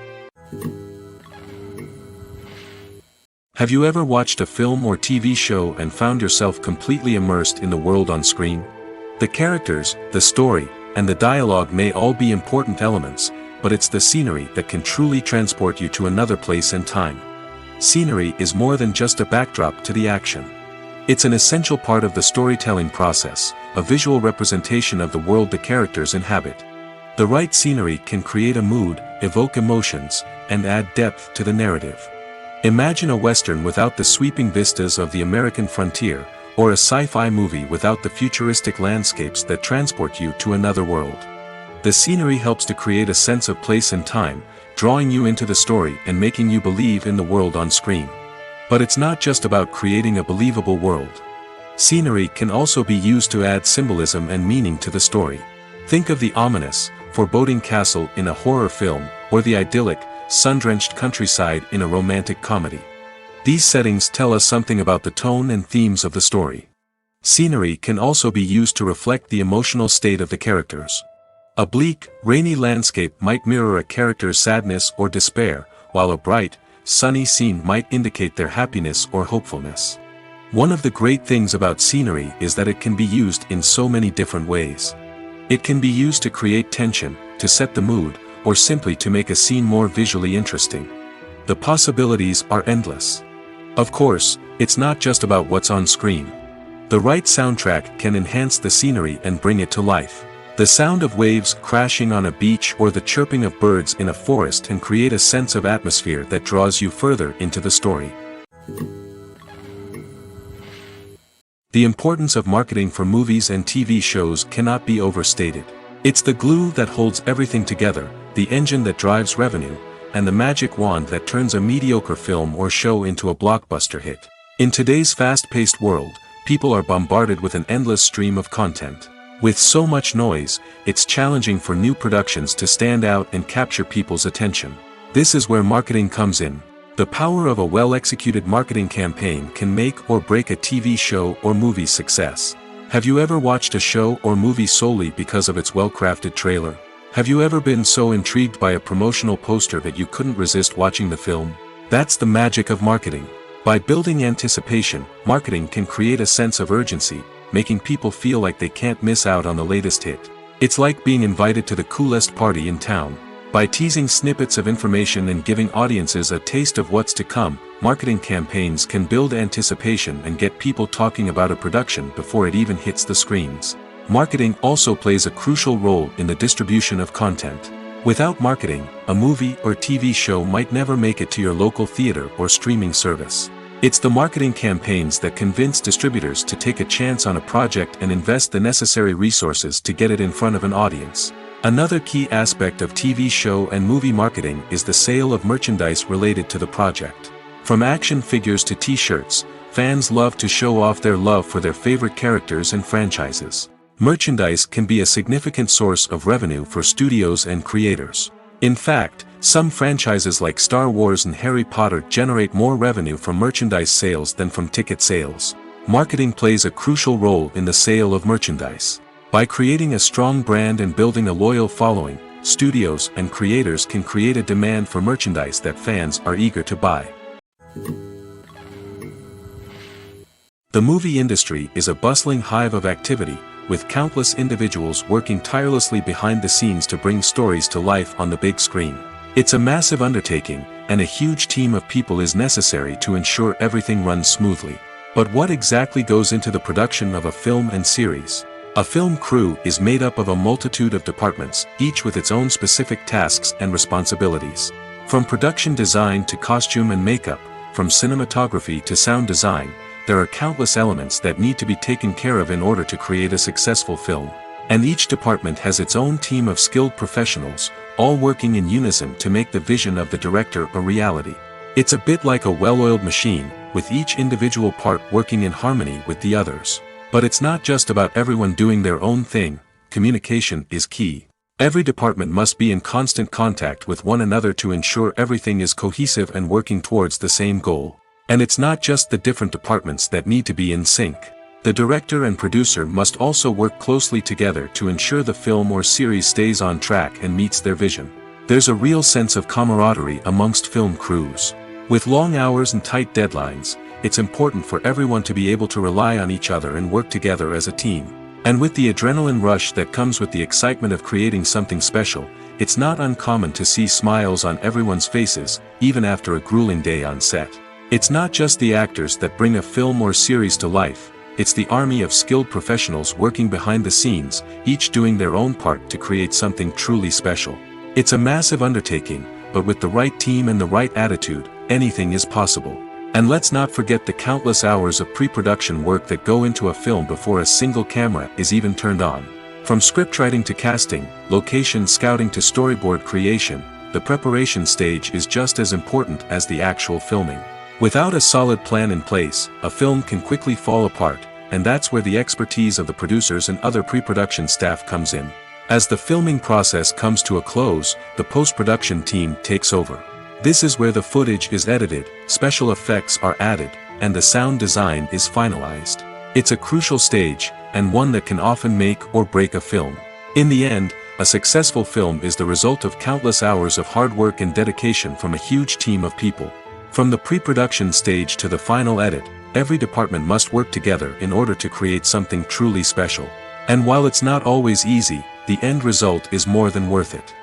Have you ever watched a film or TV show and found yourself completely immersed in the world on screen? The characters, the story, and the dialogue may all be important elements, but it's the scenery that can truly transport you to another place and time. Scenery is more than just a backdrop to the action. It's an essential part of the storytelling process, a visual representation of the world the characters inhabit. The right scenery can create a mood, evoke emotions, and add depth to the narrative. Imagine a western without the sweeping vistas of the American frontier, or a sci-fi movie without the futuristic landscapes that transport you to another world. The scenery helps to create a sense of place and time, drawing you into the story and making you believe in the world on screen. But it's not just about creating a believable world. Scenery can also be used to add symbolism and meaning to the story. Think of the ominous, foreboding castle in a horror film, or the idyllic, sun-drenched countryside in a romantic comedy. These settings tell us something about the tone and themes of the story. Scenery can also be used to reflect the emotional state of the characters. A bleak, rainy landscape might mirror a character's sadness or despair, while a bright, sunny scene might indicate their happiness or hopefulness. One of the great things about scenery is that it can be used in so many different ways. It can be used to create tension, to set the mood, or simply to make a scene more visually interesting. The possibilities are endless. Of course, it's not just about what's on screen. The right soundtrack can enhance the scenery and bring it to life. The sound of waves crashing on a beach or the chirping of birds in a forest can create a sense of atmosphere that draws you further into the story. The importance of marketing for movies and TV shows cannot be overstated. It's the glue that holds everything together, the engine that drives revenue, and the magic wand that turns a mediocre film or show into a blockbuster hit. In today's fast-paced world, people are bombarded with an endless stream of content. With so much noise, it's challenging for new productions to stand out and capture people's attention. This is where marketing comes in. The power of a well-executed marketing campaign can make or break a TV show or movie's success. Have you ever watched a show or movie solely because of its well-crafted trailer? Have you ever been so intrigued by a promotional poster that you couldn't resist watching the film? That's the magic of marketing. By building anticipation, marketing can create a sense of urgency, making people feel like they can't miss out on the latest hit. It's like being invited to the coolest party in town. By teasing snippets of information and giving audiences a taste of what's to come, marketing campaigns can build anticipation and get people talking about a production before it even hits the screens. Marketing also plays a crucial role in the distribution of content. Without marketing, a movie or TV show might never make it to your local theater or streaming service. It's the marketing campaigns that convince distributors to take a chance on a project and invest the necessary resources to get it in front of an audience. Another key aspect of TV show and movie marketing is the sale of merchandise related to the project. From action figures to t-shirts, fans love to show off their love for their favorite characters and franchises. Merchandise can be a significant source of revenue for studios and creators. In fact, some franchises like Star Wars and Harry Potter generate more revenue from merchandise sales than from ticket sales. Marketing plays a crucial role in the sale of merchandise. By creating a strong brand and building a loyal following, studios and creators can create a demand for merchandise that fans are eager to buy. The movie industry is a bustling hive of activity, with countless individuals working tirelessly behind the scenes to bring stories to life on the big screen. It's a massive undertaking, and a huge team of people is necessary to ensure everything runs smoothly. But what exactly goes into the production of a film and series? A film crew is made up of a multitude of departments, each with its own specific tasks and responsibilities. From production design to costume and makeup, from cinematography to sound design, there are countless elements that need to be taken care of in order to create a successful film. And each department has its own team of skilled professionals, all working in unison to make the vision of the director a reality. It's a bit like a well-oiled machine, with each individual part working in harmony with the others. But it's not just about everyone doing their own thing. Communication is key. Every department must be in constant contact with one another to ensure everything is cohesive and working towards the same goal. And it's not just the different departments that need to be in sync. The director and producer must also work closely together to ensure the film or series stays on track and meets their vision. There's a real sense of camaraderie amongst film crews. With long hours and tight deadlines, it's important for everyone to be able to rely on each other and work together as a team. And with the adrenaline rush that comes with the excitement of creating something special, it's not uncommon to see smiles on everyone's faces, even after a grueling day on set. It's not just the actors that bring a film or series to life. It's the army of skilled professionals working behind the scenes, each doing their own part to create something truly special. It's a massive undertaking, but with the right team and the right attitude, anything is possible. And let's not forget the countless hours of pre-production work that go into a film before a single camera is even turned on. From scriptwriting to casting, location scouting to storyboard creation, the preparation stage is just as important as the actual filming. Without a solid plan in place, a film can quickly fall apart, and that's where the expertise of the producers and other pre-production staff comes in. As the filming process comes to a close, the post-production team takes over. This is where the footage is edited, special effects are added, and the sound design is finalized. It's a crucial stage, and one that can often make or break a film. In the end, a successful film is the result of countless hours of hard work and dedication from a huge team of people. From the pre-production stage to the final edit, every department must work together in order to create something truly special. And while it's not always easy, the end result is more than worth it.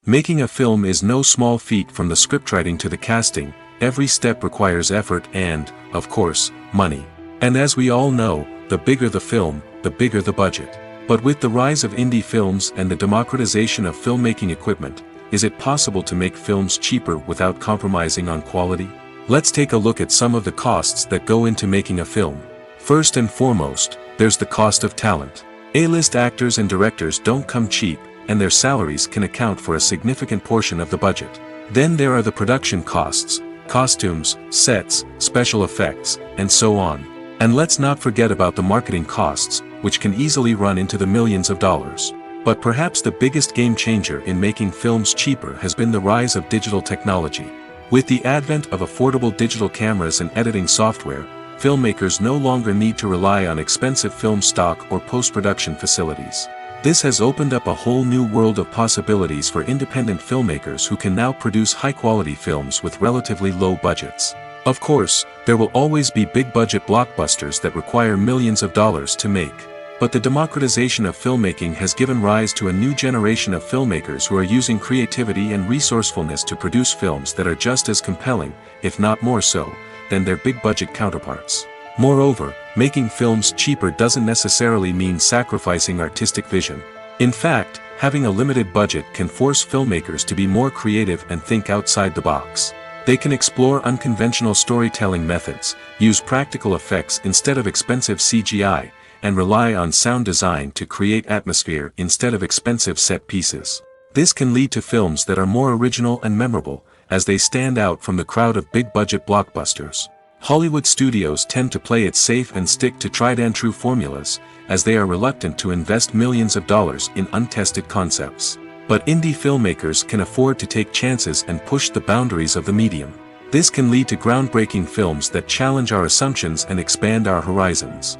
Making a film is no small feat. From the scriptwriting to the casting, every step requires effort and, of course, money. And as we all know, the bigger the film, the bigger the budget. But with the rise of indie films and the democratization of filmmaking equipment, is it possible to make films cheaper without compromising on quality? Let's take a look at some of the costs that go into making a film. First and foremost, there's the cost of talent. A-list actors and directors don't come cheap, and their salaries can account for a significant portion of the budget. Then there are the production costs, costumes, sets, special effects, and so on. And let's not forget about the marketing costs, which can easily run into the millions of dollars. But perhaps the biggest game changer in making films cheaper has been the rise of digital technology. With the advent of affordable digital cameras and editing software, filmmakers no longer need to rely on expensive film stock or post-production facilities. This has opened up a whole new world of possibilities for independent filmmakers who can now produce high-quality films with relatively low budgets. Of course, there will always be big-budget blockbusters that require millions of dollars to make. But the democratization of filmmaking has given rise to a new generation of filmmakers who are using creativity and resourcefulness to produce films that are just as compelling, if not more so, than their big-budget counterparts. Moreover, making films cheaper doesn't necessarily mean sacrificing artistic vision. In fact, having a limited budget can force filmmakers to be more creative and think outside the box. They can explore unconventional storytelling methods, use practical effects instead of expensive CGI, and rely on sound design to create atmosphere instead of expensive set pieces. This can lead to films that are more original and memorable, as they stand out from the crowd of big-budget blockbusters. Hollywood studios tend to play it safe and stick to tried-and-true formulas, as they are reluctant to invest millions of dollars in untested concepts. But indie filmmakers can afford to take chances and push the boundaries of the medium. This can lead to groundbreaking films that challenge our assumptions and expand our horizons.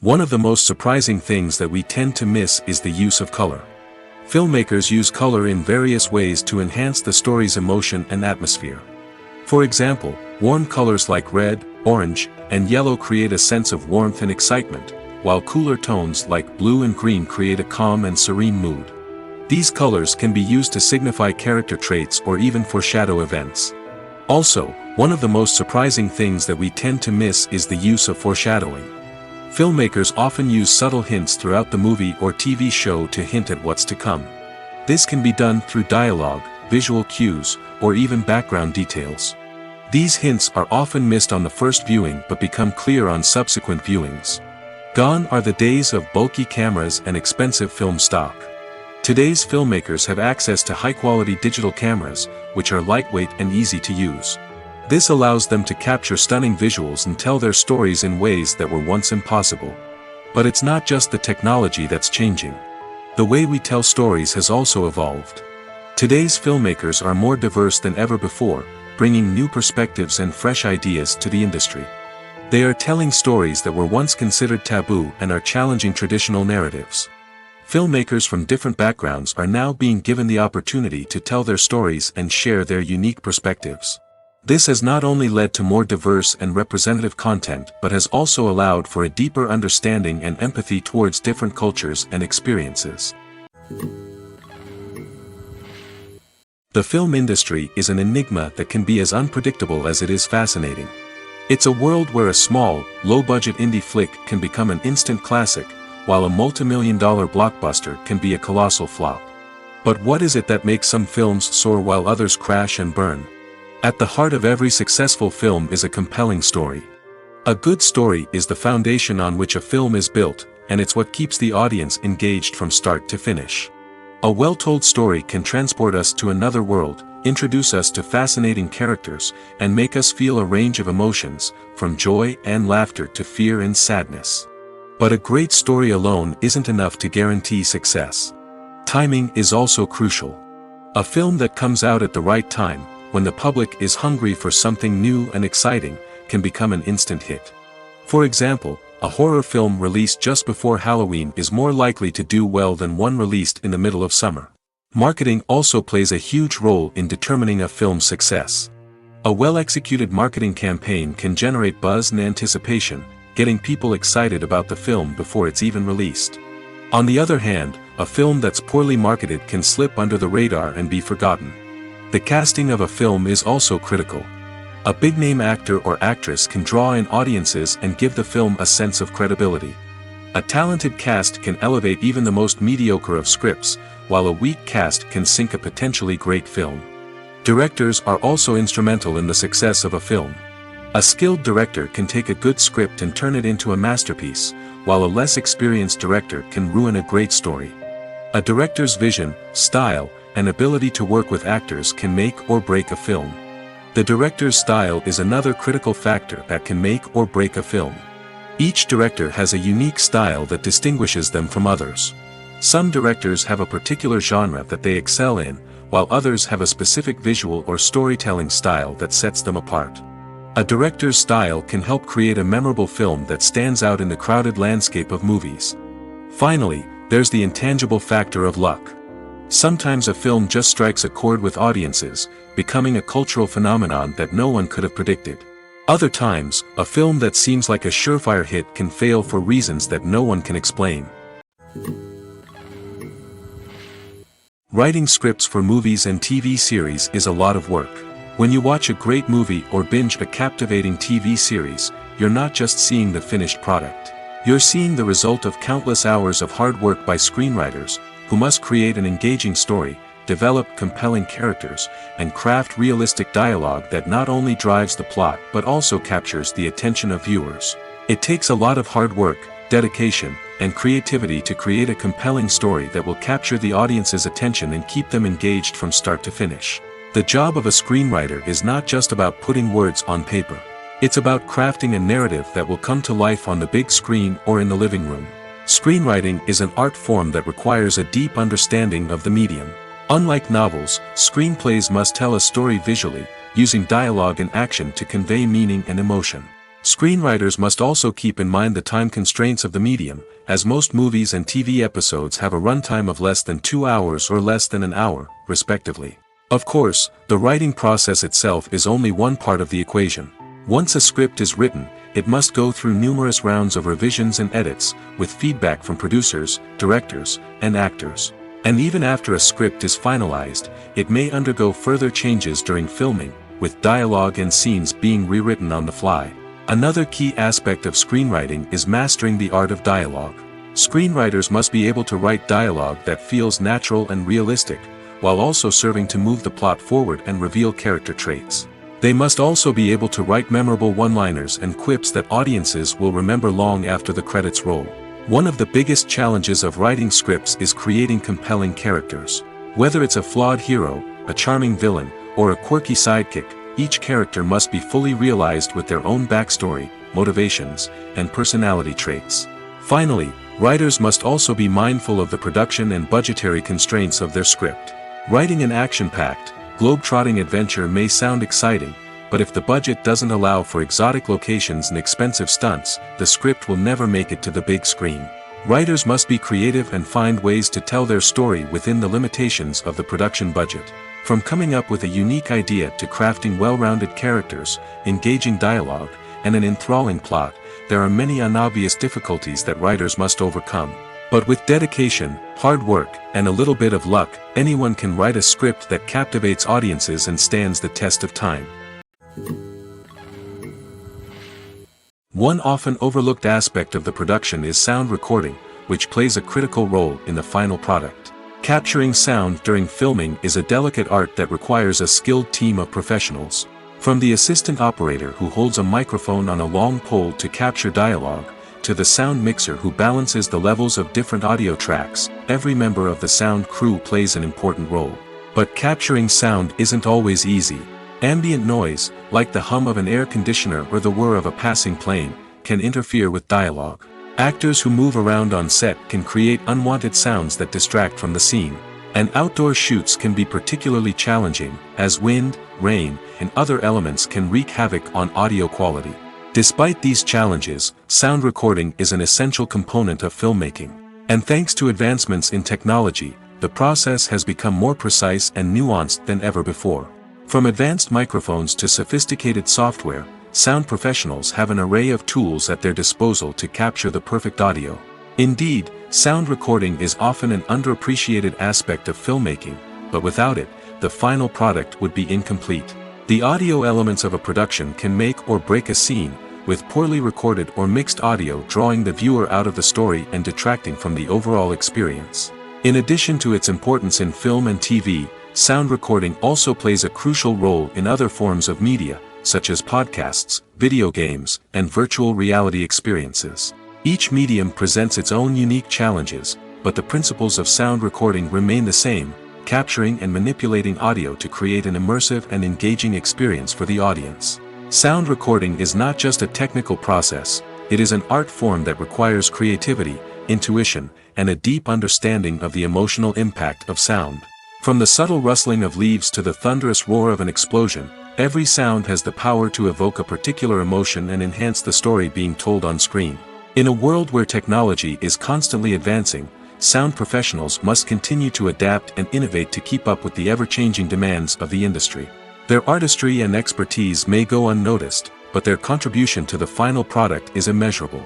One of the most surprising things that we tend to miss is the use of color. Filmmakers use color in various ways to enhance the story's emotion and atmosphere. For example, warm colors like red, orange, and yellow create a sense of warmth and excitement, while cooler tones like blue and green create a calm and serene mood. These colors can be used to signify character traits or even foreshadow events. Also, one of the most surprising things that we tend to miss is the use of foreshadowing. Filmmakers often use subtle hints throughout the movie or TV show to hint at what's to come. This can be done through dialogue, visual cues, or even background details. These hints are often missed on the first viewing but become clear on subsequent viewings. Gone are the days of bulky cameras and expensive film stock. Today's filmmakers have access to high-quality digital cameras, which are lightweight and easy to use. This allows them to capture stunning visuals and tell their stories in ways that were once impossible. But it's not just the technology that's changing. The way we tell stories has also evolved. Today's filmmakers are more diverse than ever before, bringing new perspectives and fresh ideas to the industry. They are telling stories that were once considered taboo and are challenging traditional narratives. Filmmakers from different backgrounds are now being given the opportunity to tell their stories and share their unique perspectives. This has not only led to more diverse and representative content but has also allowed for a deeper understanding and empathy towards different cultures and experiences. The film industry is an enigma that can be as unpredictable as it is fascinating. It's a world where a small, low-budget indie flick can become an instant classic, while a multi-million-dollar blockbuster can be a colossal flop. But what is it that makes some films soar while others crash and burn? At the heart of every successful film is a compelling story. A good story is the foundation on which a film is built, and it's what keeps the audience engaged from start to finish. A well-told story can transport us to another world, introduce us to fascinating characters, and make us feel a range of emotions, from joy and laughter to fear and sadness. But a great story alone isn't enough to guarantee success. Timing is also crucial. A film that comes out at the right time, when the public is hungry for something new and exciting, can become an instant hit. For example, a horror film released just before Halloween is more likely to do well than one released in the middle of summer. Marketing also plays a huge role in determining a film's success. A well-executed marketing campaign can generate buzz and anticipation, getting people excited about the film before it's even released. On the other hand, a film that's poorly marketed can slip under the radar and be forgotten. The casting of a film is also critical. A big-name actor or actress can draw in audiences and give the film a sense of credibility. A talented cast can elevate even the most mediocre of scripts, while a weak cast can sink a potentially great film. Directors are also instrumental in the success of a film. A skilled director can take a good script and turn it into a masterpiece, while a less experienced director can ruin a great story. A director's vision, style, and ability to work with actors can make or break a film. The director's style is another critical factor that can make or break a film. Each director has a unique style that distinguishes them from others. Some directors have a particular genre that they excel in, while others have a specific visual or storytelling style that sets them apart. A director's style can help create a memorable film that stands out in the crowded landscape of movies. Finally, there's the intangible factor of luck. Sometimes a film just strikes a chord with audiences, becoming a cultural phenomenon that no one could have predicted. Other times, a film that seems like a surefire hit can fail for reasons that no one can explain. Writing scripts for movies and TV series is a lot of work. When you watch a great movie or binge a captivating TV series, you're not just seeing the finished product. You're seeing the result of countless hours of hard work by screenwriters, who must create an engaging story, develop compelling characters, and craft realistic dialogue that not only drives the plot but also captures the attention of viewers. It takes a lot of hard work, dedication, and creativity to create a compelling story that will capture the audience's attention and keep them engaged from start to finish. The job of a screenwriter is not just about putting words on paper. It's about crafting a narrative that will come to life on the big screen or in the living room. Screenwriting is an art form that requires a deep understanding of the medium. Unlike novels, screenplays must tell a story visually, using dialogue and action to convey meaning and emotion. Screenwriters must also keep in mind the time constraints of the medium, as most movies and TV episodes have a runtime of less than 2 hours or less than an hour, respectively. Of course, the writing process itself is only one part of the equation. Once a script is written, it must go through numerous rounds of revisions and edits, with feedback from producers, directors, and actors. And even after a script is finalized, it may undergo further changes during filming, with dialogue and scenes being rewritten on the fly. Another key aspect of screenwriting is mastering the art of dialogue. Screenwriters must be able to write dialogue that feels natural and realistic, while also serving to move the plot forward and reveal character traits. They must also be able to write memorable one-liners and quips that audiences will remember long after the credits roll. One of the biggest challenges of writing scripts is creating compelling characters. Whether it's a flawed hero, a charming villain, or a quirky sidekick, each character must be fully realized with their own backstory, motivations, and personality traits. Finally, writers must also be mindful of the production and budgetary constraints of their script. Writing an action-packed, globe-trotting adventure may sound exciting, but if the budget doesn't allow for exotic locations and expensive stunts, the script will never make it to the big screen. Writers must be creative and find ways to tell their story within the limitations of the production budget. From coming up with a unique idea to crafting well-rounded characters, engaging dialogue, and an enthralling plot, there are many unobvious difficulties that writers must overcome. But with dedication, hard work, and a little bit of luck, anyone can write a script that captivates audiences and stands the test of time. One often overlooked aspect of the production is sound recording, which plays a critical role in the final product. Capturing sound during filming is a delicate art that requires a skilled team of professionals. From the assistant operator who holds a microphone on a long pole to capture dialogue, to the sound mixer who balances the levels of different audio tracks, every member of the sound crew plays an important role. But capturing sound isn't always easy. Ambient noise, like the hum of an air conditioner or the whir of a passing plane, can interfere with dialogue. Actors who move around on set can create unwanted sounds that distract from the scene. And outdoor shoots can be particularly challenging, as wind, rain, and other elements can wreak havoc on audio quality. Despite these challenges, sound recording is an essential component of filmmaking. And thanks to advancements in technology, the process has become more precise and nuanced than ever before. From advanced microphones to sophisticated software, sound professionals have an array of tools at their disposal to capture the perfect audio. Indeed, sound recording is often an underappreciated aspect of filmmaking, but without it, the final product would be incomplete. The audio elements of a production can make or break a scene, with poorly recorded or mixed audio drawing the viewer out of the story and detracting from the overall experience. In addition to its importance in film and TV, sound recording also plays a crucial role in other forms of media, such as podcasts, video games, and virtual reality experiences. Each medium presents its own unique challenges, but the principles of sound recording remain the same, capturing and manipulating audio to create an immersive and engaging experience for the audience. Sound recording is not just a technical process, it is an art form that requires creativity, intuition, and a deep understanding of the emotional impact of sound. From the subtle rustling of leaves to the thunderous roar of an explosion, every sound has the power to evoke a particular emotion and enhance the story being told on screen. In a world where technology is constantly advancing, sound professionals must continue to adapt and innovate to keep up with the ever-changing demands of the industry. Their artistry and expertise may go unnoticed, but their contribution to the final product is immeasurable.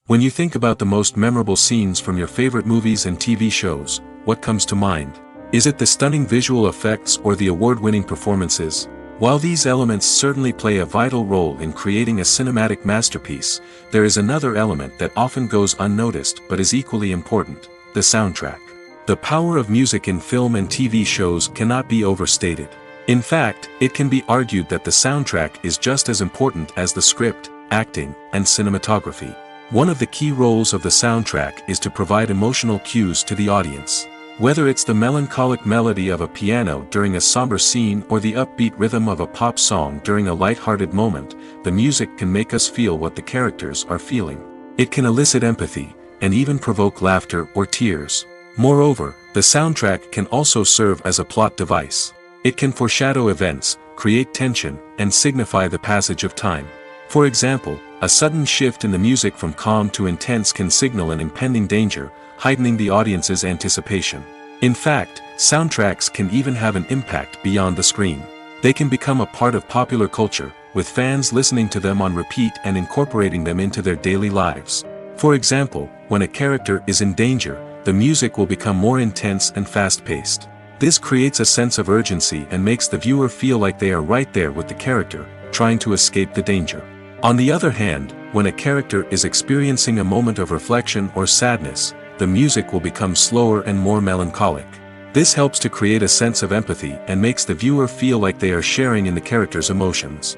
When you think about the most memorable scenes from your favorite movies and TV shows, what comes to mind? Is it the stunning visual effects or the award-winning performances? While these elements certainly play a vital role in creating a cinematic masterpiece, there is another element that often goes unnoticed but is equally important: the soundtrack. The power of music in film and TV shows cannot be overstated. In fact, it can be argued that the soundtrack is just as important as the script, acting, and cinematography. One of the key roles of the soundtrack is to provide emotional cues to the audience. Whether it's the melancholic melody of a piano during a somber scene or the upbeat rhythm of a pop song during a light-hearted moment, the music can make us feel what the characters are feeling. It can elicit empathy, and even provoke laughter or tears. Moreover, the soundtrack can also serve as a plot device. It can foreshadow events, create tension, and signify the passage of time. For example, a sudden shift in the music from calm to intense can signal an impending danger, heightening the audience's anticipation. In fact, soundtracks can even have an impact beyond the screen. They can become a part of popular culture, with fans listening to them on repeat and incorporating them into their daily lives. For example, when a character is in danger, the music will become more intense and fast-paced. This creates a sense of urgency and makes the viewer feel like they are right there with the character, trying to escape the danger. On the other hand, when a character is experiencing a moment of reflection or sadness, the music will become slower and more melancholic. This helps to create a sense of empathy and makes the viewer feel like they are sharing in the character's emotions.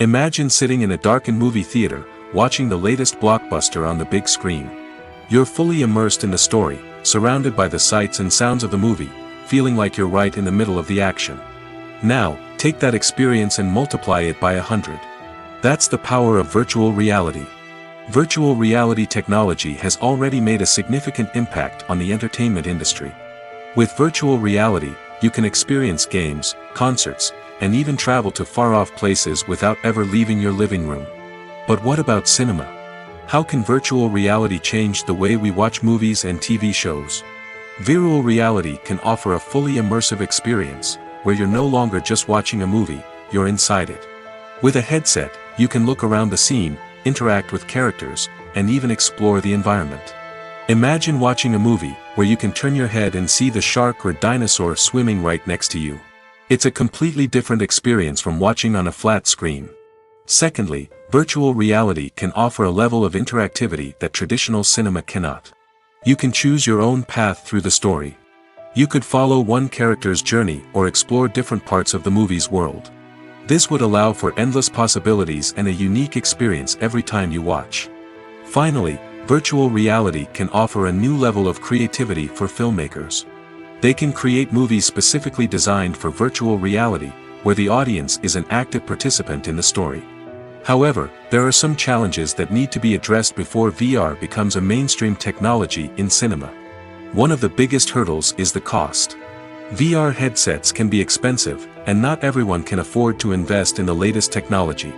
Imagine sitting in a darkened movie theater, watching the latest blockbuster on the big screen. You're fully immersed in the story, surrounded by the sights and sounds of the movie, feeling like you're right in the middle of the action. Now, take that experience and multiply it by 100. That's the power of virtual reality. Virtual reality technology has already made a significant impact on the entertainment industry. With virtual reality, you can experience games, concerts, and even travel to far-off places without ever leaving your living room. But what about cinema? How can virtual reality change the way we watch movies and TV shows? Virtual reality can offer a fully immersive experience, where you're no longer just watching a movie, you're inside it. With a headset, you can look around the scene, interact with characters, and even explore the environment. Imagine watching a movie where you can turn your head and see the shark or dinosaur swimming right next to you. It's a completely different experience from watching on a flat screen. Secondly, virtual reality can offer a level of interactivity that traditional cinema cannot. You can choose your own path through the story. You could follow one character's journey or explore different parts of the movie's world. This would allow for endless possibilities and a unique experience every time you watch. Finally, virtual reality can offer a new level of creativity for filmmakers. They can create movies specifically designed for virtual reality, where the audience is an active participant in the story. However, there are some challenges that need to be addressed before VR becomes a mainstream technology in cinema. One of the biggest hurdles is the cost. VR headsets can be expensive, and not everyone can afford to invest in the latest technology.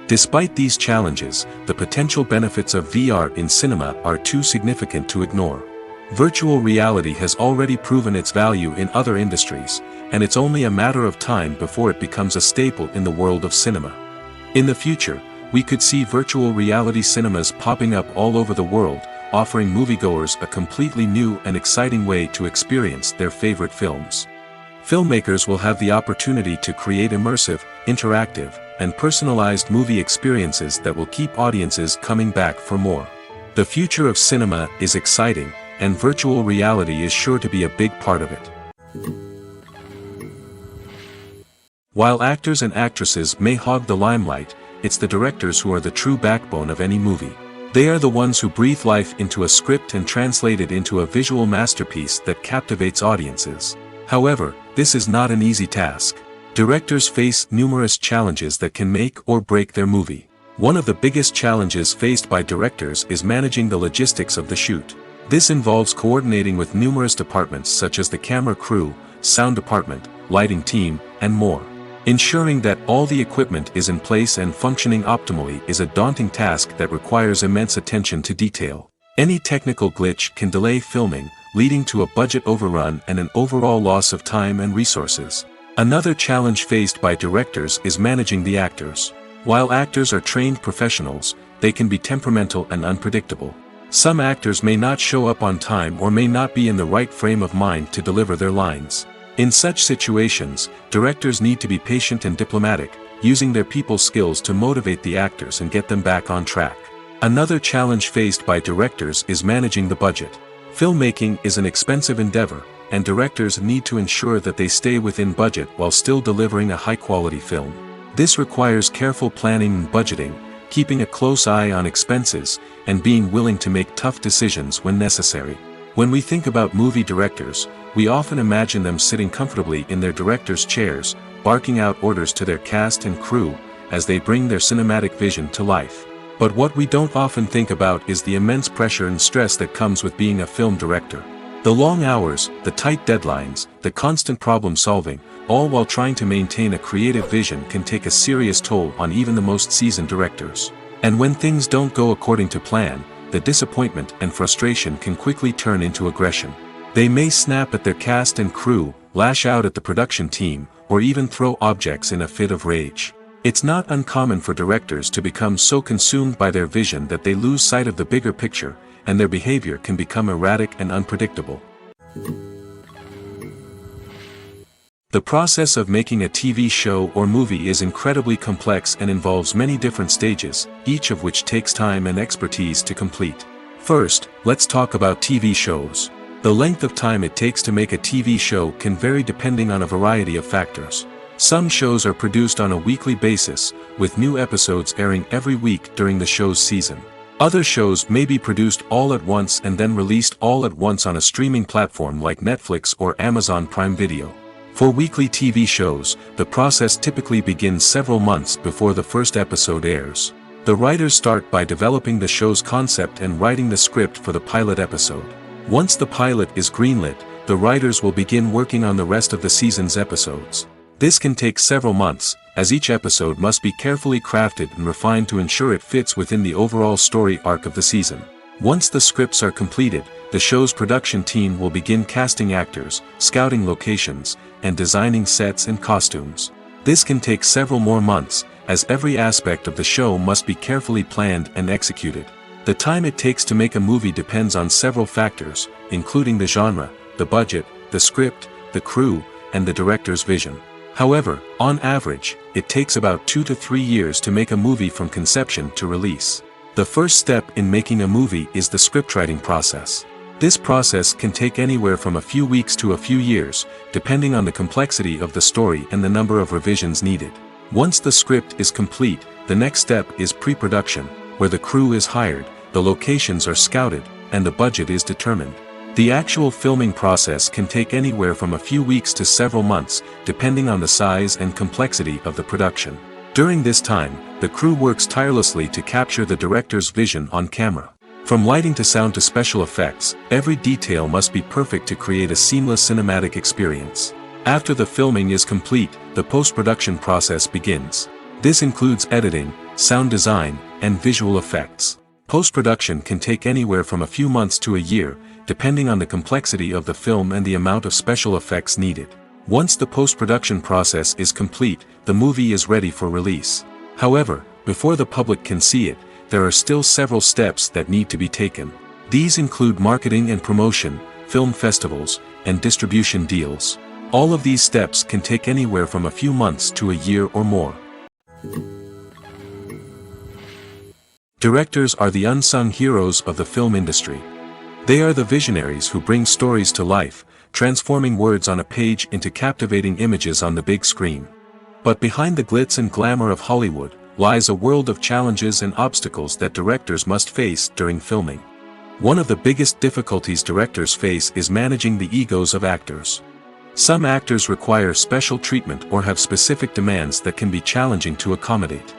Despite these challenges, the potential benefits of VR in cinema are too significant to ignore. Virtual reality has already proven its value in other industries, and it's only a matter of time before it becomes a staple in the world of cinema. In the future, we could see virtual reality cinemas popping up all over the world, offering moviegoers a completely new and exciting way to experience their favorite films. Filmmakers will have the opportunity to create immersive, interactive, and personalized movie experiences that will keep audiences coming back for more. The future of cinema is exciting, and virtual reality is sure to be a big part of it. While actors and actresses may hog the limelight, it's the directors who are the true backbone of any movie. They are the ones who breathe life into a script and translate it into a visual masterpiece that captivates audiences. However, this is not an easy task. Directors face numerous challenges that can make or break their movie. One of the biggest challenges faced by directors is managing the logistics of the shoot. This involves coordinating with numerous departments such as the camera crew, sound department, lighting team, and more. Ensuring that all the equipment is in place and functioning optimally is a daunting task that requires immense attention to detail. Any technical glitch can delay filming, leading to a budget overrun and an overall loss of time and resources. Another challenge faced by directors is managing the actors. While actors are trained professionals, they can be temperamental and unpredictable. Some actors may not show up on time or may not be in the right frame of mind to deliver their lines. In such situations, directors need to be patient and diplomatic, using their people skills to motivate the actors and get them back on track. Another challenge faced by directors is managing the budget. Filmmaking is an expensive endeavor, and directors need to ensure that they stay within budget while still delivering a high-quality film. This requires careful planning and budgeting, keeping a close eye on expenses, and being willing to make tough decisions when necessary. When we think about movie directors, we often imagine them sitting comfortably in their director's chairs, barking out orders to their cast and crew, as they bring their cinematic vision to life. But what we don't often think about is the immense pressure and stress that comes with being a film director. The long hours, the tight deadlines, the constant problem solving, all while trying to maintain a creative vision can take a serious toll on even the most seasoned directors. And when things don't go according to plan, the disappointment and frustration can quickly turn into aggression. They may snap at their cast and crew, lash out at the production team, or even throw objects in a fit of rage. It's not uncommon for directors to become so consumed by their vision that they lose sight of the bigger picture, and their behavior can become erratic and unpredictable. The process of making a TV show or movie is incredibly complex and involves many different stages, each of which takes time and expertise to complete. First, let's talk about TV shows. The length of time it takes to make a TV show can vary depending on a variety of factors. Some shows are produced on a weekly basis, with new episodes airing every week during the show's season. Other shows may be produced all at once and then released all at once on a streaming platform like Netflix or Amazon Prime Video. For weekly TV shows, the process typically begins several months before the first episode airs. The writers start by developing the show's concept and writing the script for the pilot episode. Once the pilot is greenlit, the writers will begin working on the rest of the season's episodes. This can take several months, as each episode must be carefully crafted and refined to ensure it fits within the overall story arc of the season. Once the scripts are completed, the show's production team will begin casting actors, scouting locations, and designing sets and costumes. This can take several more months, as every aspect of the show must be carefully planned and executed. The time it takes to make a movie depends on several factors, including the genre, the budget, the script, the crew, and the director's vision. However, on average, it takes about 2 to 3 years to make a movie from conception to release. The first step in making a movie is the scriptwriting process. This process can take anywhere from a few weeks to a few years, depending on the complexity of the story and the number of revisions needed. Once the script is complete, the next step is pre-production, where the crew is hired, the locations are scouted, and the budget is determined. The actual filming process can take anywhere from a few weeks to several months, depending on the size and complexity of the production. During this time, the crew works tirelessly to capture the director's vision on camera. From lighting to sound to special effects, every detail must be perfect to create a seamless cinematic experience. After the filming is complete, the post-production process begins. This includes editing, sound design, and visual effects. Post-production can take anywhere from a few months to a year, depending on the complexity of the film and the amount of special effects needed. Once the post-production process is complete, the movie is ready for release. However, before the public can see it, there are still several steps that need to be taken. These include marketing and promotion, film festivals, and distribution deals. All of these steps can take anywhere from a few months to a year or more. Directors are the unsung heroes of the film industry. They are the visionaries who bring stories to life, transforming words on a page into captivating images on the big screen. But behind the glitz and glamour of Hollywood, lies a world of challenges and obstacles that directors must face during filming. One of the biggest difficulties directors face is managing the egos of actors. Some actors require special treatment or have specific demands that can be challenging to accommodate.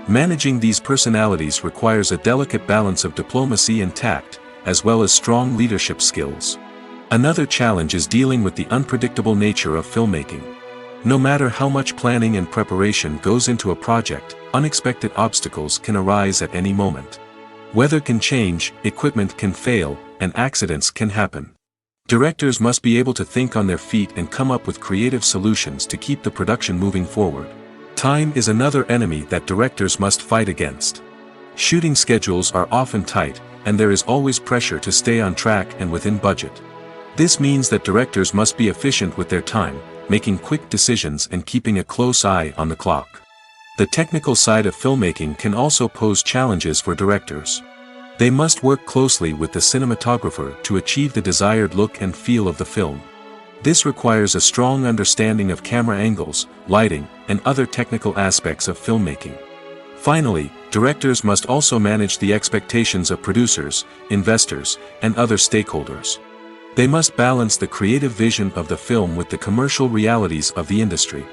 Managing these personalities requires a delicate balance of diplomacy and tact, as well as strong leadership skills. Another challenge is dealing with the unpredictable nature of filmmaking. No matter how much planning and preparation goes into a project, unexpected obstacles can arise at any moment. Weather can change, equipment can fail, and accidents can happen. Directors must be able to think on their feet and come up with creative solutions to keep the production moving forward. Time is another enemy that directors must fight against. Shooting schedules are often tight, and there is always pressure to stay on track and within budget. This means that directors must be efficient with their time, making quick decisions and keeping a close eye on the clock. The technical side of filmmaking can also pose challenges for directors. They must work closely with the cinematographer to achieve the desired look and feel of the film. This requires a strong understanding of camera angles, lighting, and other technical aspects of filmmaking. Finally, directors must also manage the expectations of producers, investors, and other stakeholders. They must balance the creative vision of the film with the commercial realities of the industry.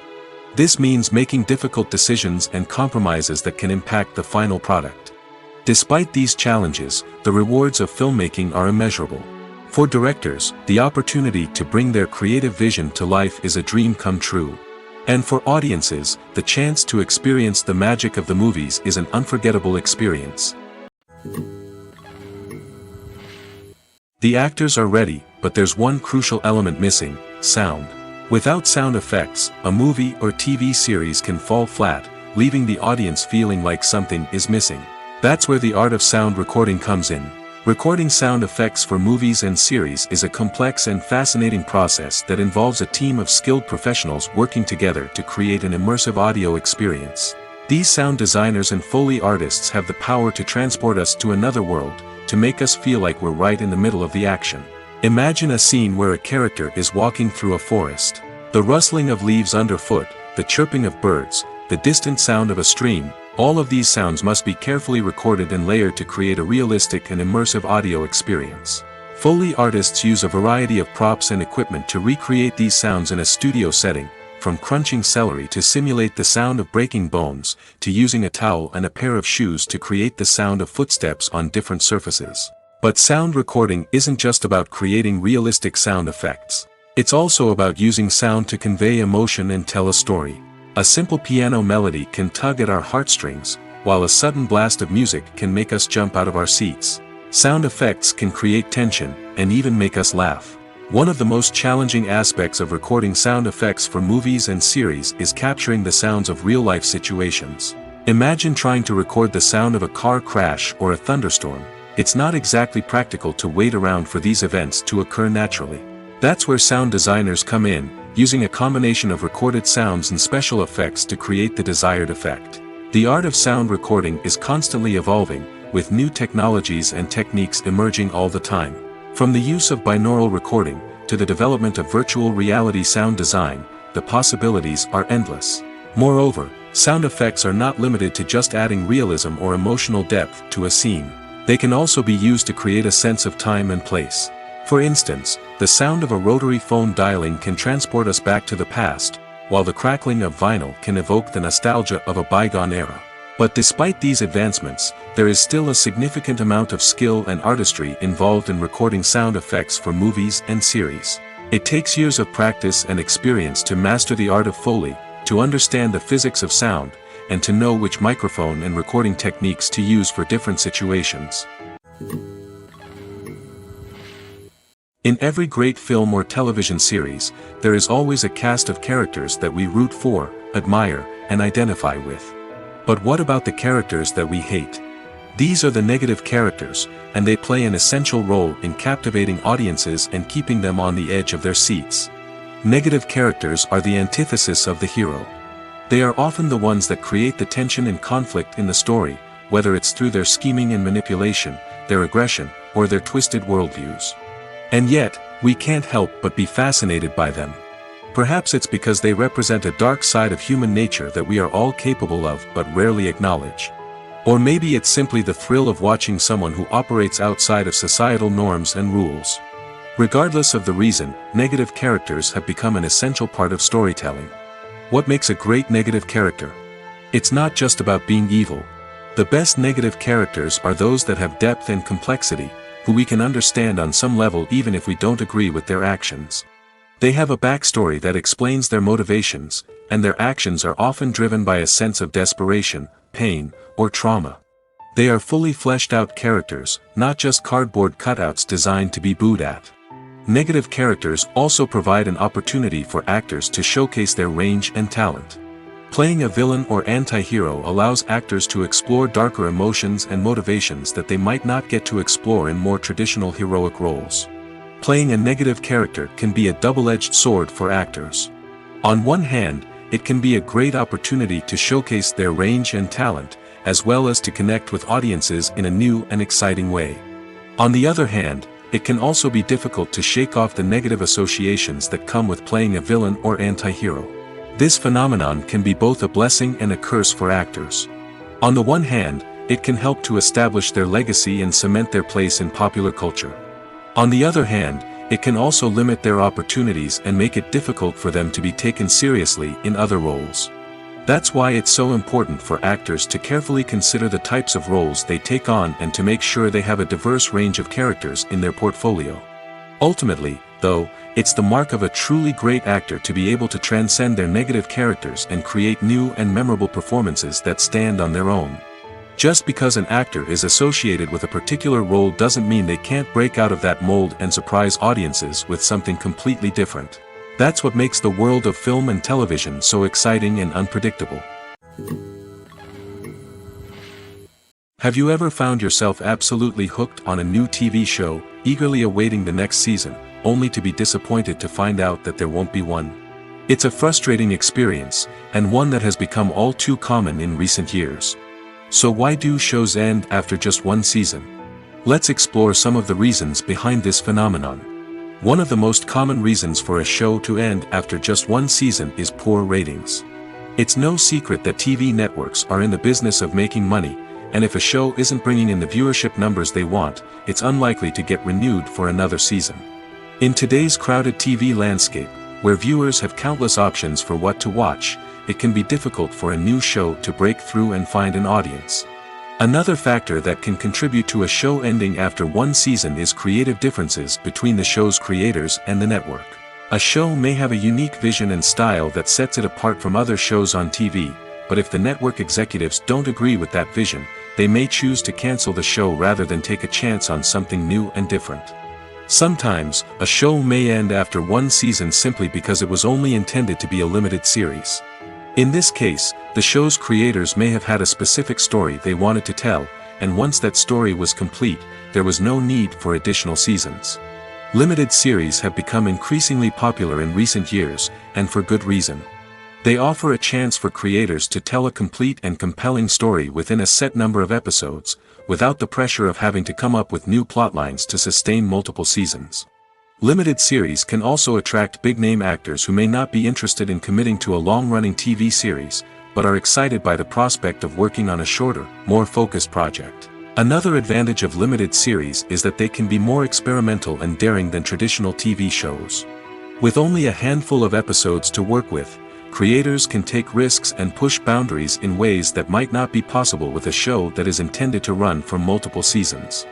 This means making difficult decisions and compromises that can impact the final product. Despite these challenges, the rewards of filmmaking are immeasurable. For directors, the opportunity to bring their creative vision to life is a dream come true. And for audiences, the chance to experience the magic of the movies is an unforgettable experience. The actors are ready, but there's one crucial element missing: sound. Without sound effects, a movie or TV series can fall flat, leaving the audience feeling like something is missing. That's where the art of sound recording comes in. Recording sound effects for movies and series is a complex and fascinating process that involves a team of skilled professionals working together to create an immersive audio experience. These sound designers and Foley artists have the power to transport us to another world, to make us feel like we're right in the middle of the action. Imagine a scene where a character is walking through a forest. The rustling of leaves underfoot, the chirping of birds, the distant sound of a stream, all of these sounds must be carefully recorded and layered to create a realistic and immersive audio experience. Foley artists use a variety of props and equipment to recreate these sounds in a studio setting, from crunching celery to simulate the sound of breaking bones, to using a towel and a pair of shoes to create the sound of footsteps on different surfaces. But sound recording isn't just about creating realistic sound effects. It's also about using sound to convey emotion and tell a story. A simple piano melody can tug at our heartstrings, while a sudden blast of music can make us jump out of our seats. Sound effects can create tension, and even make us laugh. One of the most challenging aspects of recording sound effects for movies and series is capturing the sounds of real-life situations. Imagine trying to record the sound of a car crash or a thunderstorm. It's not exactly practical to wait around for these events to occur naturally. That's where sound designers come in, using a combination of recorded sounds and special effects to create the desired effect. The art of sound recording is constantly evolving, with new technologies and techniques emerging all the time. From the use of binaural recording, to the development of virtual reality sound design, the possibilities are endless. Moreover, sound effects are not limited to just adding realism or emotional depth to a scene. They can also be used to create a sense of time and place. For instance, the sound of a rotary phone dialing can transport us back to the past, while the crackling of vinyl can evoke the nostalgia of a bygone era. But despite these advancements, there is still a significant amount of skill and artistry involved in recording sound effects for movies and series. It takes years of practice and experience to master the art of Foley, to understand the physics of sound, and to know which microphone and recording techniques to use for different situations. In every great film or television series, there is always a cast of characters that we root for, admire, and identify with. But what about the characters that we hate? These are the negative characters, and they play an essential role in captivating audiences and keeping them on the edge of their seats. Negative characters are the antithesis of the hero. They are often the ones that create the tension and conflict in the story, whether it's through their scheming and manipulation, their aggression, or their twisted worldviews. And yet, we can't help but be fascinated by them. Perhaps it's because they represent a dark side of human nature that we are all capable of but rarely acknowledge. Or maybe it's simply the thrill of watching someone who operates outside of societal norms and rules. Regardless of the reason, negative characters have become an essential part of storytelling. What makes a great negative character? It's not just about being evil. The best negative characters are those that have depth and complexity, who we can understand on some level even if we don't agree with their actions. They have a backstory that explains their motivations, and their actions are often driven by a sense of desperation, pain, or trauma. They are fully fleshed out characters, not just cardboard cutouts designed to be booed at. Negative characters also provide an opportunity for actors to showcase their range and talent. Playing a villain or anti-hero allows actors to explore darker emotions and motivations that they might not get to explore in more traditional heroic roles. Playing a negative character can be a double-edged sword for actors. On one hand, it can be a great opportunity to showcase their range and talent, as well as to connect with audiences in a new and exciting way. On the other hand, it can also be difficult to shake off the negative associations that come with playing a villain or anti-hero. This phenomenon can be both a blessing and a curse for actors. On the one hand, it can help to establish their legacy and cement their place in popular culture. On the other hand, it can also limit their opportunities and make it difficult for them to be taken seriously in other roles. That's why it's so important for actors to carefully consider the types of roles they take on and to make sure they have a diverse range of characters in their portfolio. Ultimately, though, it's the mark of a truly great actor to be able to transcend their negative characters and create new and memorable performances that stand on their own. Just because an actor is associated with a particular role doesn't mean they can't break out of that mold and surprise audiences with something completely different. That's what makes the world of film and television so exciting and unpredictable. Have you ever found yourself absolutely hooked on a new TV show, eagerly awaiting the next season, only to be disappointed to find out that there won't be one? It's a frustrating experience, and one that has become all too common in recent years. So why do shows end after just one season? Let's explore some of the reasons behind this phenomenon. One of the most common reasons for a show to end after just one season is poor ratings. It's no secret that TV networks are in the business of making money, and if a show isn't bringing in the viewership numbers they want, it's unlikely to get renewed for another season. In today's crowded TV landscape, where viewers have countless options for what to watch, it can be difficult for a new show to break through and find an audience. Another factor that can contribute to a show ending after one season is creative differences between the show's creators and the network. A show may have a unique vision and style that sets it apart from other shows on TV, but if the network executives don't agree with that vision, they may choose to cancel the show rather than take a chance on something new and different. Sometimes, a show may end after one season simply because it was only intended to be a limited series. In this case, the show's creators may have had a specific story they wanted to tell, and once that story was complete, there was no need for additional seasons. Limited series have become increasingly popular in recent years, and for good reason. They offer a chance for creators to tell a complete and compelling story within a set number of episodes, without the pressure of having to come up with new plotlines to sustain multiple seasons. Limited series can also attract big-name actors who may not be interested in committing to a long-running TV series, but are excited by the prospect of working on a shorter, more focused project. Another advantage of limited series is that they can be more experimental and daring than traditional TV shows. With only a handful of episodes to work with, creators can take risks and push boundaries in ways that might not be possible with a show that is intended to run for multiple seasons.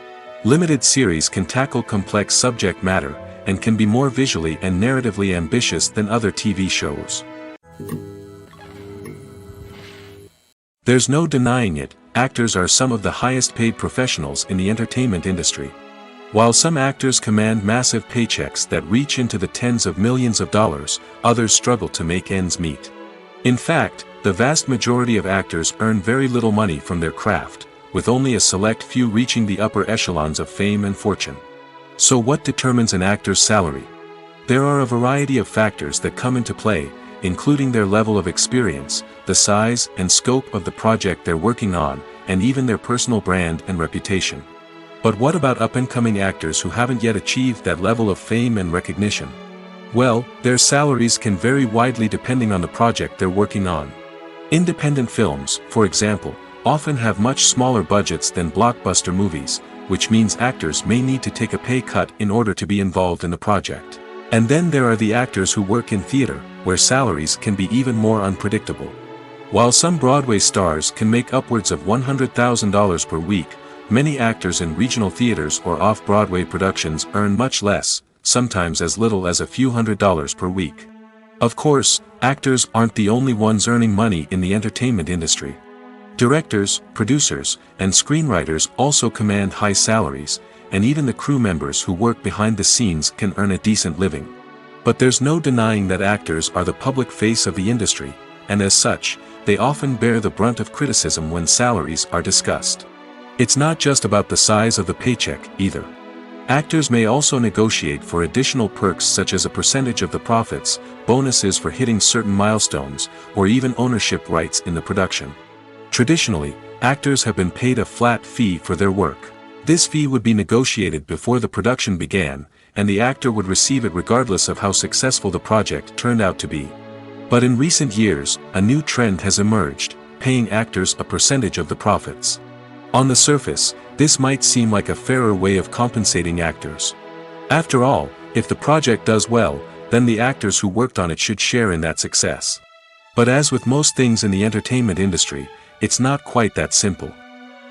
Limited series can tackle complex subject matter, and can be more visually and narratively ambitious than other TV shows. There's no denying it, actors are some of the highest paid professionals in the entertainment industry. While some actors command massive paychecks that reach into the tens of millions of dollars, others struggle to make ends meet. In fact, the vast majority of actors earn very little money from their craft, with only a select few reaching the upper echelons of fame and fortune. So what determines an actor's salary? There are a variety of factors that come into play, including their level of experience, the size and scope of the project they're working on, and even their personal brand and reputation. But what about up-and-coming actors who haven't yet achieved that level of fame and recognition? Well, their salaries can vary widely depending on the project they're working on. Independent films, for example, often have much smaller budgets than blockbuster movies, which means actors may need to take a pay cut in order to be involved in the project. And then there are the actors who work in theater, where salaries can be even more unpredictable. While some Broadway stars can make upwards of $100,000 per week, many actors in regional theaters or off-Broadway productions earn much less, sometimes as little as a few $100s per week. Of course, actors aren't the only ones earning money in the entertainment industry. Directors, producers, and screenwriters also command high salaries, and even the crew members who work behind the scenes can earn a decent living. But there's no denying that actors are the public face of the industry, and as such, they often bear the brunt of criticism when salaries are discussed. It's not just about the size of the paycheck, either. Actors may also negotiate for additional perks such as a percentage of the profits, bonuses for hitting certain milestones, or even ownership rights in the production. Traditionally, actors have been paid a flat fee for their work. This fee would be negotiated before the production began, and the actor would receive it regardless of how successful the project turned out to be. But in recent years, a new trend has emerged, paying actors a percentage of the profits. On the surface, this might seem like a fairer way of compensating actors. After all, if the project does well, then the actors who worked on it should share in that success. But as with most things in the entertainment industry, it's not quite that simple.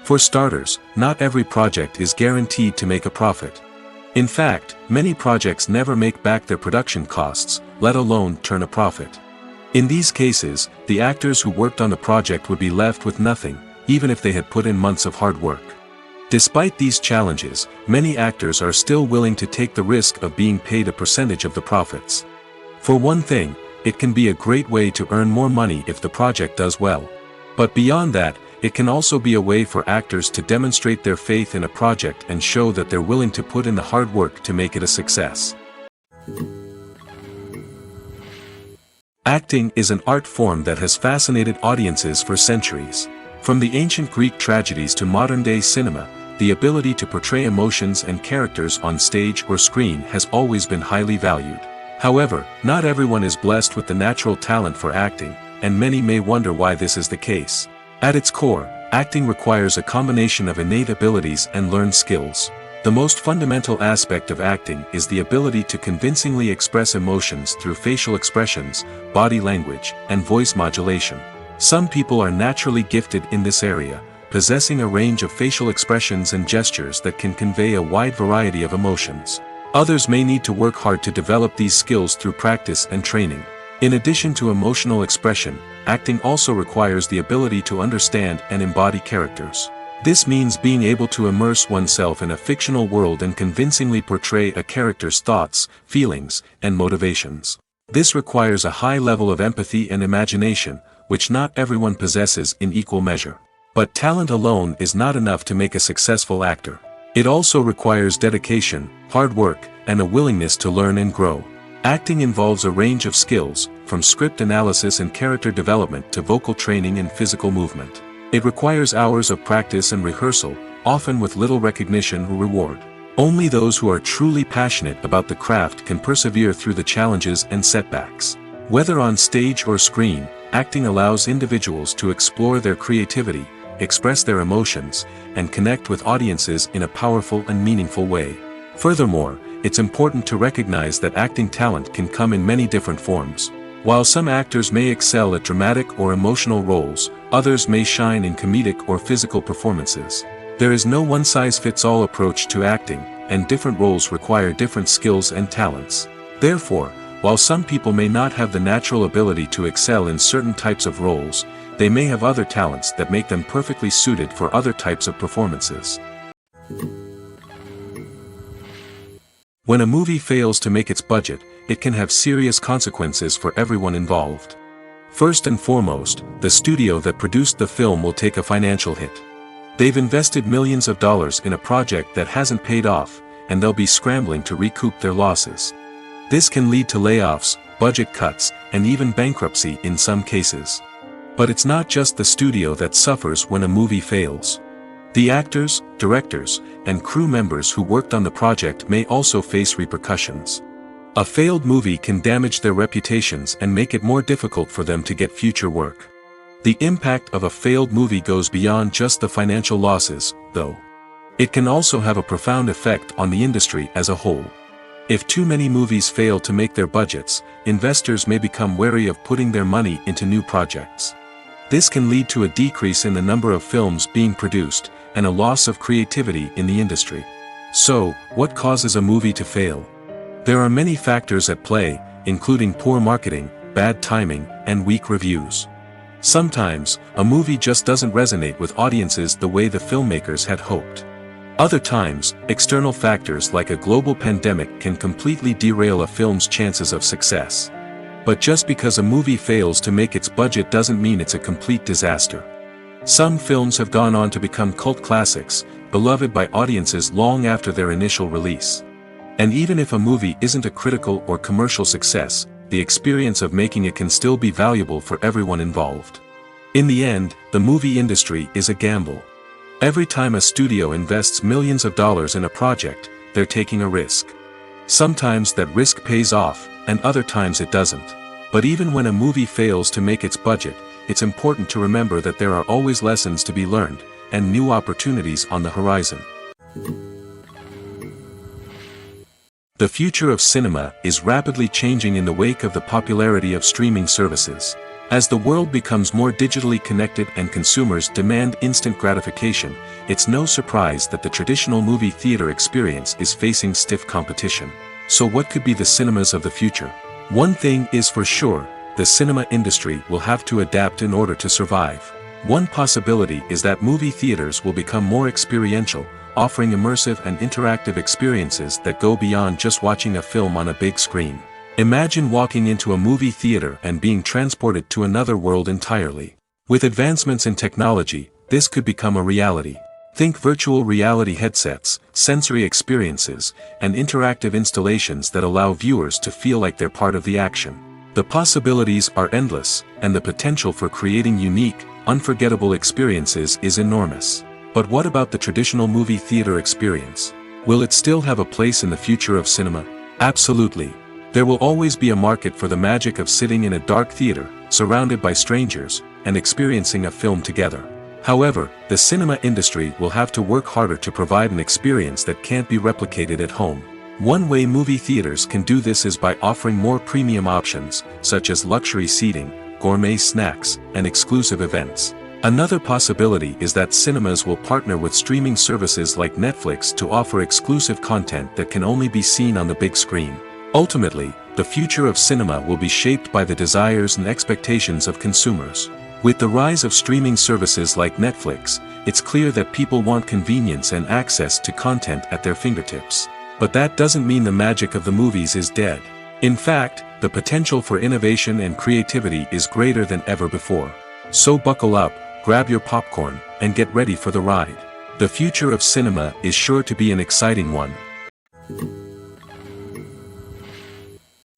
For starters, not every project is guaranteed to make a profit. In fact, many projects never make back their production costs, let alone turn a profit. In these cases, the actors who worked on the project would be left with nothing, even if they had put in months of hard work. Despite these challenges, many actors are still willing to take the risk of being paid a percentage of the profits. For one thing, it can be a great way to earn more money if the project does well. But beyond that, it can also be a way for actors to demonstrate their faith in a project and show that they're willing to put in the hard work to make it a success. Acting is an art form that has fascinated audiences for centuries. From the ancient Greek tragedies to modern-day cinema, the ability to portray emotions and characters on stage or screen has always been highly valued. However, not everyone is blessed with the natural talent for acting, and many may wonder why this is the case. At its core, acting requires a combination of innate abilities and learned skills. The most fundamental aspect of acting is the ability to convincingly express emotions through facial expressions, body language, and voice modulation. Some people are naturally gifted in this area, possessing a range of facial expressions and gestures that can convey a wide variety of emotions. Others may need to work hard to develop these skills through practice and training. In addition to emotional expression, acting also requires the ability to understand and embody characters. This means being able to immerse oneself in a fictional world and convincingly portray a character's thoughts, feelings, and motivations. This requires a high level of empathy and imagination, which not everyone possesses in equal measure. But talent alone is not enough to make a successful actor. It also requires dedication, hard work, and a willingness to learn and grow. Acting involves a range of skills, from script analysis and character development to vocal training and physical movement. It requires hours of practice and rehearsal, often with little recognition or reward. Only those who are truly passionate about the craft can persevere through the challenges and setbacks. Whether on stage or screen, acting allows individuals to explore their creativity, express their emotions, and connect with audiences in a powerful and meaningful way. Furthermore, it's important to recognize that acting talent can come in many different forms. While some actors may excel at dramatic or emotional roles, others may shine in comedic or physical performances. There is no one-size-fits-all approach to acting, and different roles require different skills and talents. Therefore, while some people may not have the natural ability to excel in certain types of roles, they may have other talents that make them perfectly suited for other types of performances. When a movie fails to make its budget, it can have serious consequences for everyone involved. First and foremost, the studio that produced the film will take a financial hit. They've invested millions of dollars in a project that hasn't paid off, and they'll be scrambling to recoup their losses. This can lead to layoffs, budget cuts, and even bankruptcy in some cases. But it's not just the studio that suffers when a movie fails. The actors, directors, and crew members who worked on the project may also face repercussions. A failed movie can damage their reputations and make it more difficult for them to get future work. The impact of a failed movie goes beyond just the financial losses, though. It can also have a profound effect on the industry as a whole. If too many movies fail to make their budgets, investors may become wary of putting their money into new projects. This can lead to a decrease in the number of films being produced, and a loss of creativity in the industry. So, what causes a movie to fail? There are many factors at play, including poor marketing, bad timing, and weak reviews. Sometimes, a movie just doesn't resonate with audiences the way the filmmakers had hoped. Other times, external factors like a global pandemic can completely derail a film's chances of success. But just because a movie fails to make its budget doesn't mean it's a complete disaster. Some films have gone on to become cult classics, beloved by audiences long after their initial release. And even if a movie isn't a critical or commercial success, the experience of making it can still be valuable for everyone involved. In the end, the movie industry is a gamble. Every time a studio invests millions of dollars in a project, they're taking a risk. Sometimes that risk pays off, and other times it doesn't. But even when a movie fails to make its budget, it's important to remember that there are always lessons to be learned, and new opportunities on the horizon. The future of cinema is rapidly changing in the wake of the popularity of streaming services. As the world becomes more digitally connected and consumers demand instant gratification, it's no surprise that the traditional movie theater experience is facing stiff competition. So what could be the cinemas of the future? One thing is for sure, the cinema industry will have to adapt in order to survive. One possibility is that movie theaters will become more experiential, offering immersive and interactive experiences that go beyond just watching a film on a big screen. Imagine walking into a movie theater and being transported to another world entirely. With advancements in technology, this could become a reality. Think virtual reality headsets, sensory experiences, and interactive installations that allow viewers to feel like they're part of the action. The possibilities are endless, and the potential for creating unique, unforgettable experiences is enormous. But what about the traditional movie theater experience? Will it still have a place in the future of cinema? Absolutely. There will always be a market for the magic of sitting in a dark theater, surrounded by strangers, and experiencing a film together. However, the cinema industry will have to work harder to provide an experience that can't be replicated at home. One way movie theaters can do this is by offering more premium options, such as luxury seating, gourmet snacks, and exclusive events. Another possibility is that cinemas will partner with streaming services like Netflix to offer exclusive content that can only be seen on the big screen. Ultimately, the future of cinema will be shaped by the desires and expectations of consumers. With the rise of streaming services like Netflix, it's clear that people want convenience and access to content at their fingertips. But that doesn't mean the magic of the movies is dead. In fact, the potential for innovation and creativity is greater than ever before. So buckle up, grab your popcorn, and get ready for the ride. The future of cinema is sure to be an exciting one.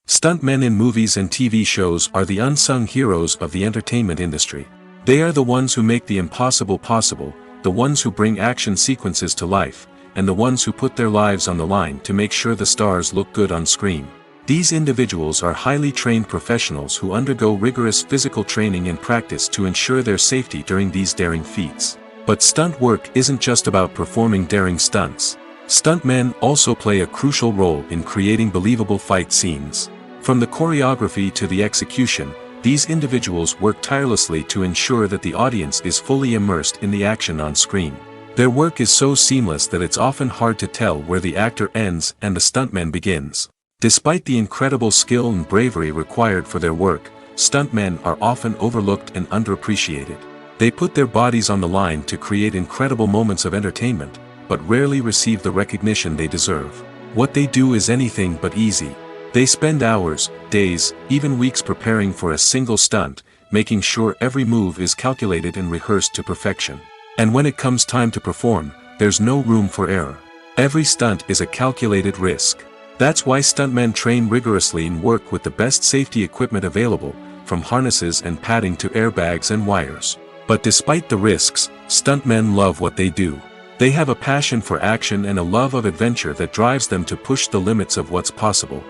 Stuntmen in movies and TV shows are the unsung heroes of the entertainment industry. They are the ones who make the impossible possible, the ones who bring action sequences to life, and the ones who put their lives on the line to make sure the stars look good on screen. These individuals are highly trained professionals who undergo rigorous physical training and practice to ensure their safety during these daring feats. But stunt work isn't just about performing daring stunts. Stuntmen also play a crucial role in creating believable fight scenes. From the choreography to the execution, these individuals work tirelessly to ensure that the audience is fully immersed in the action on screen. Their work is so seamless that it's often hard to tell where the actor ends and the stuntman begins. Despite the incredible skill and bravery required for their work, stuntmen are often overlooked and underappreciated. They put their bodies on the line to create incredible moments of entertainment, but rarely receive the recognition they deserve. What they do is anything but easy. They spend hours, days, even weeks preparing for a single stunt, making sure every move is calculated and rehearsed to perfection. And when it comes time to perform, there's no room for error. Every stunt is a calculated risk. That's why stuntmen train rigorously and work with the best safety equipment available, from harnesses and padding to airbags and wires. But despite the risks, stuntmen love what they do. They have a passion for action and a love of adventure that drives them to push the limits of what's possible.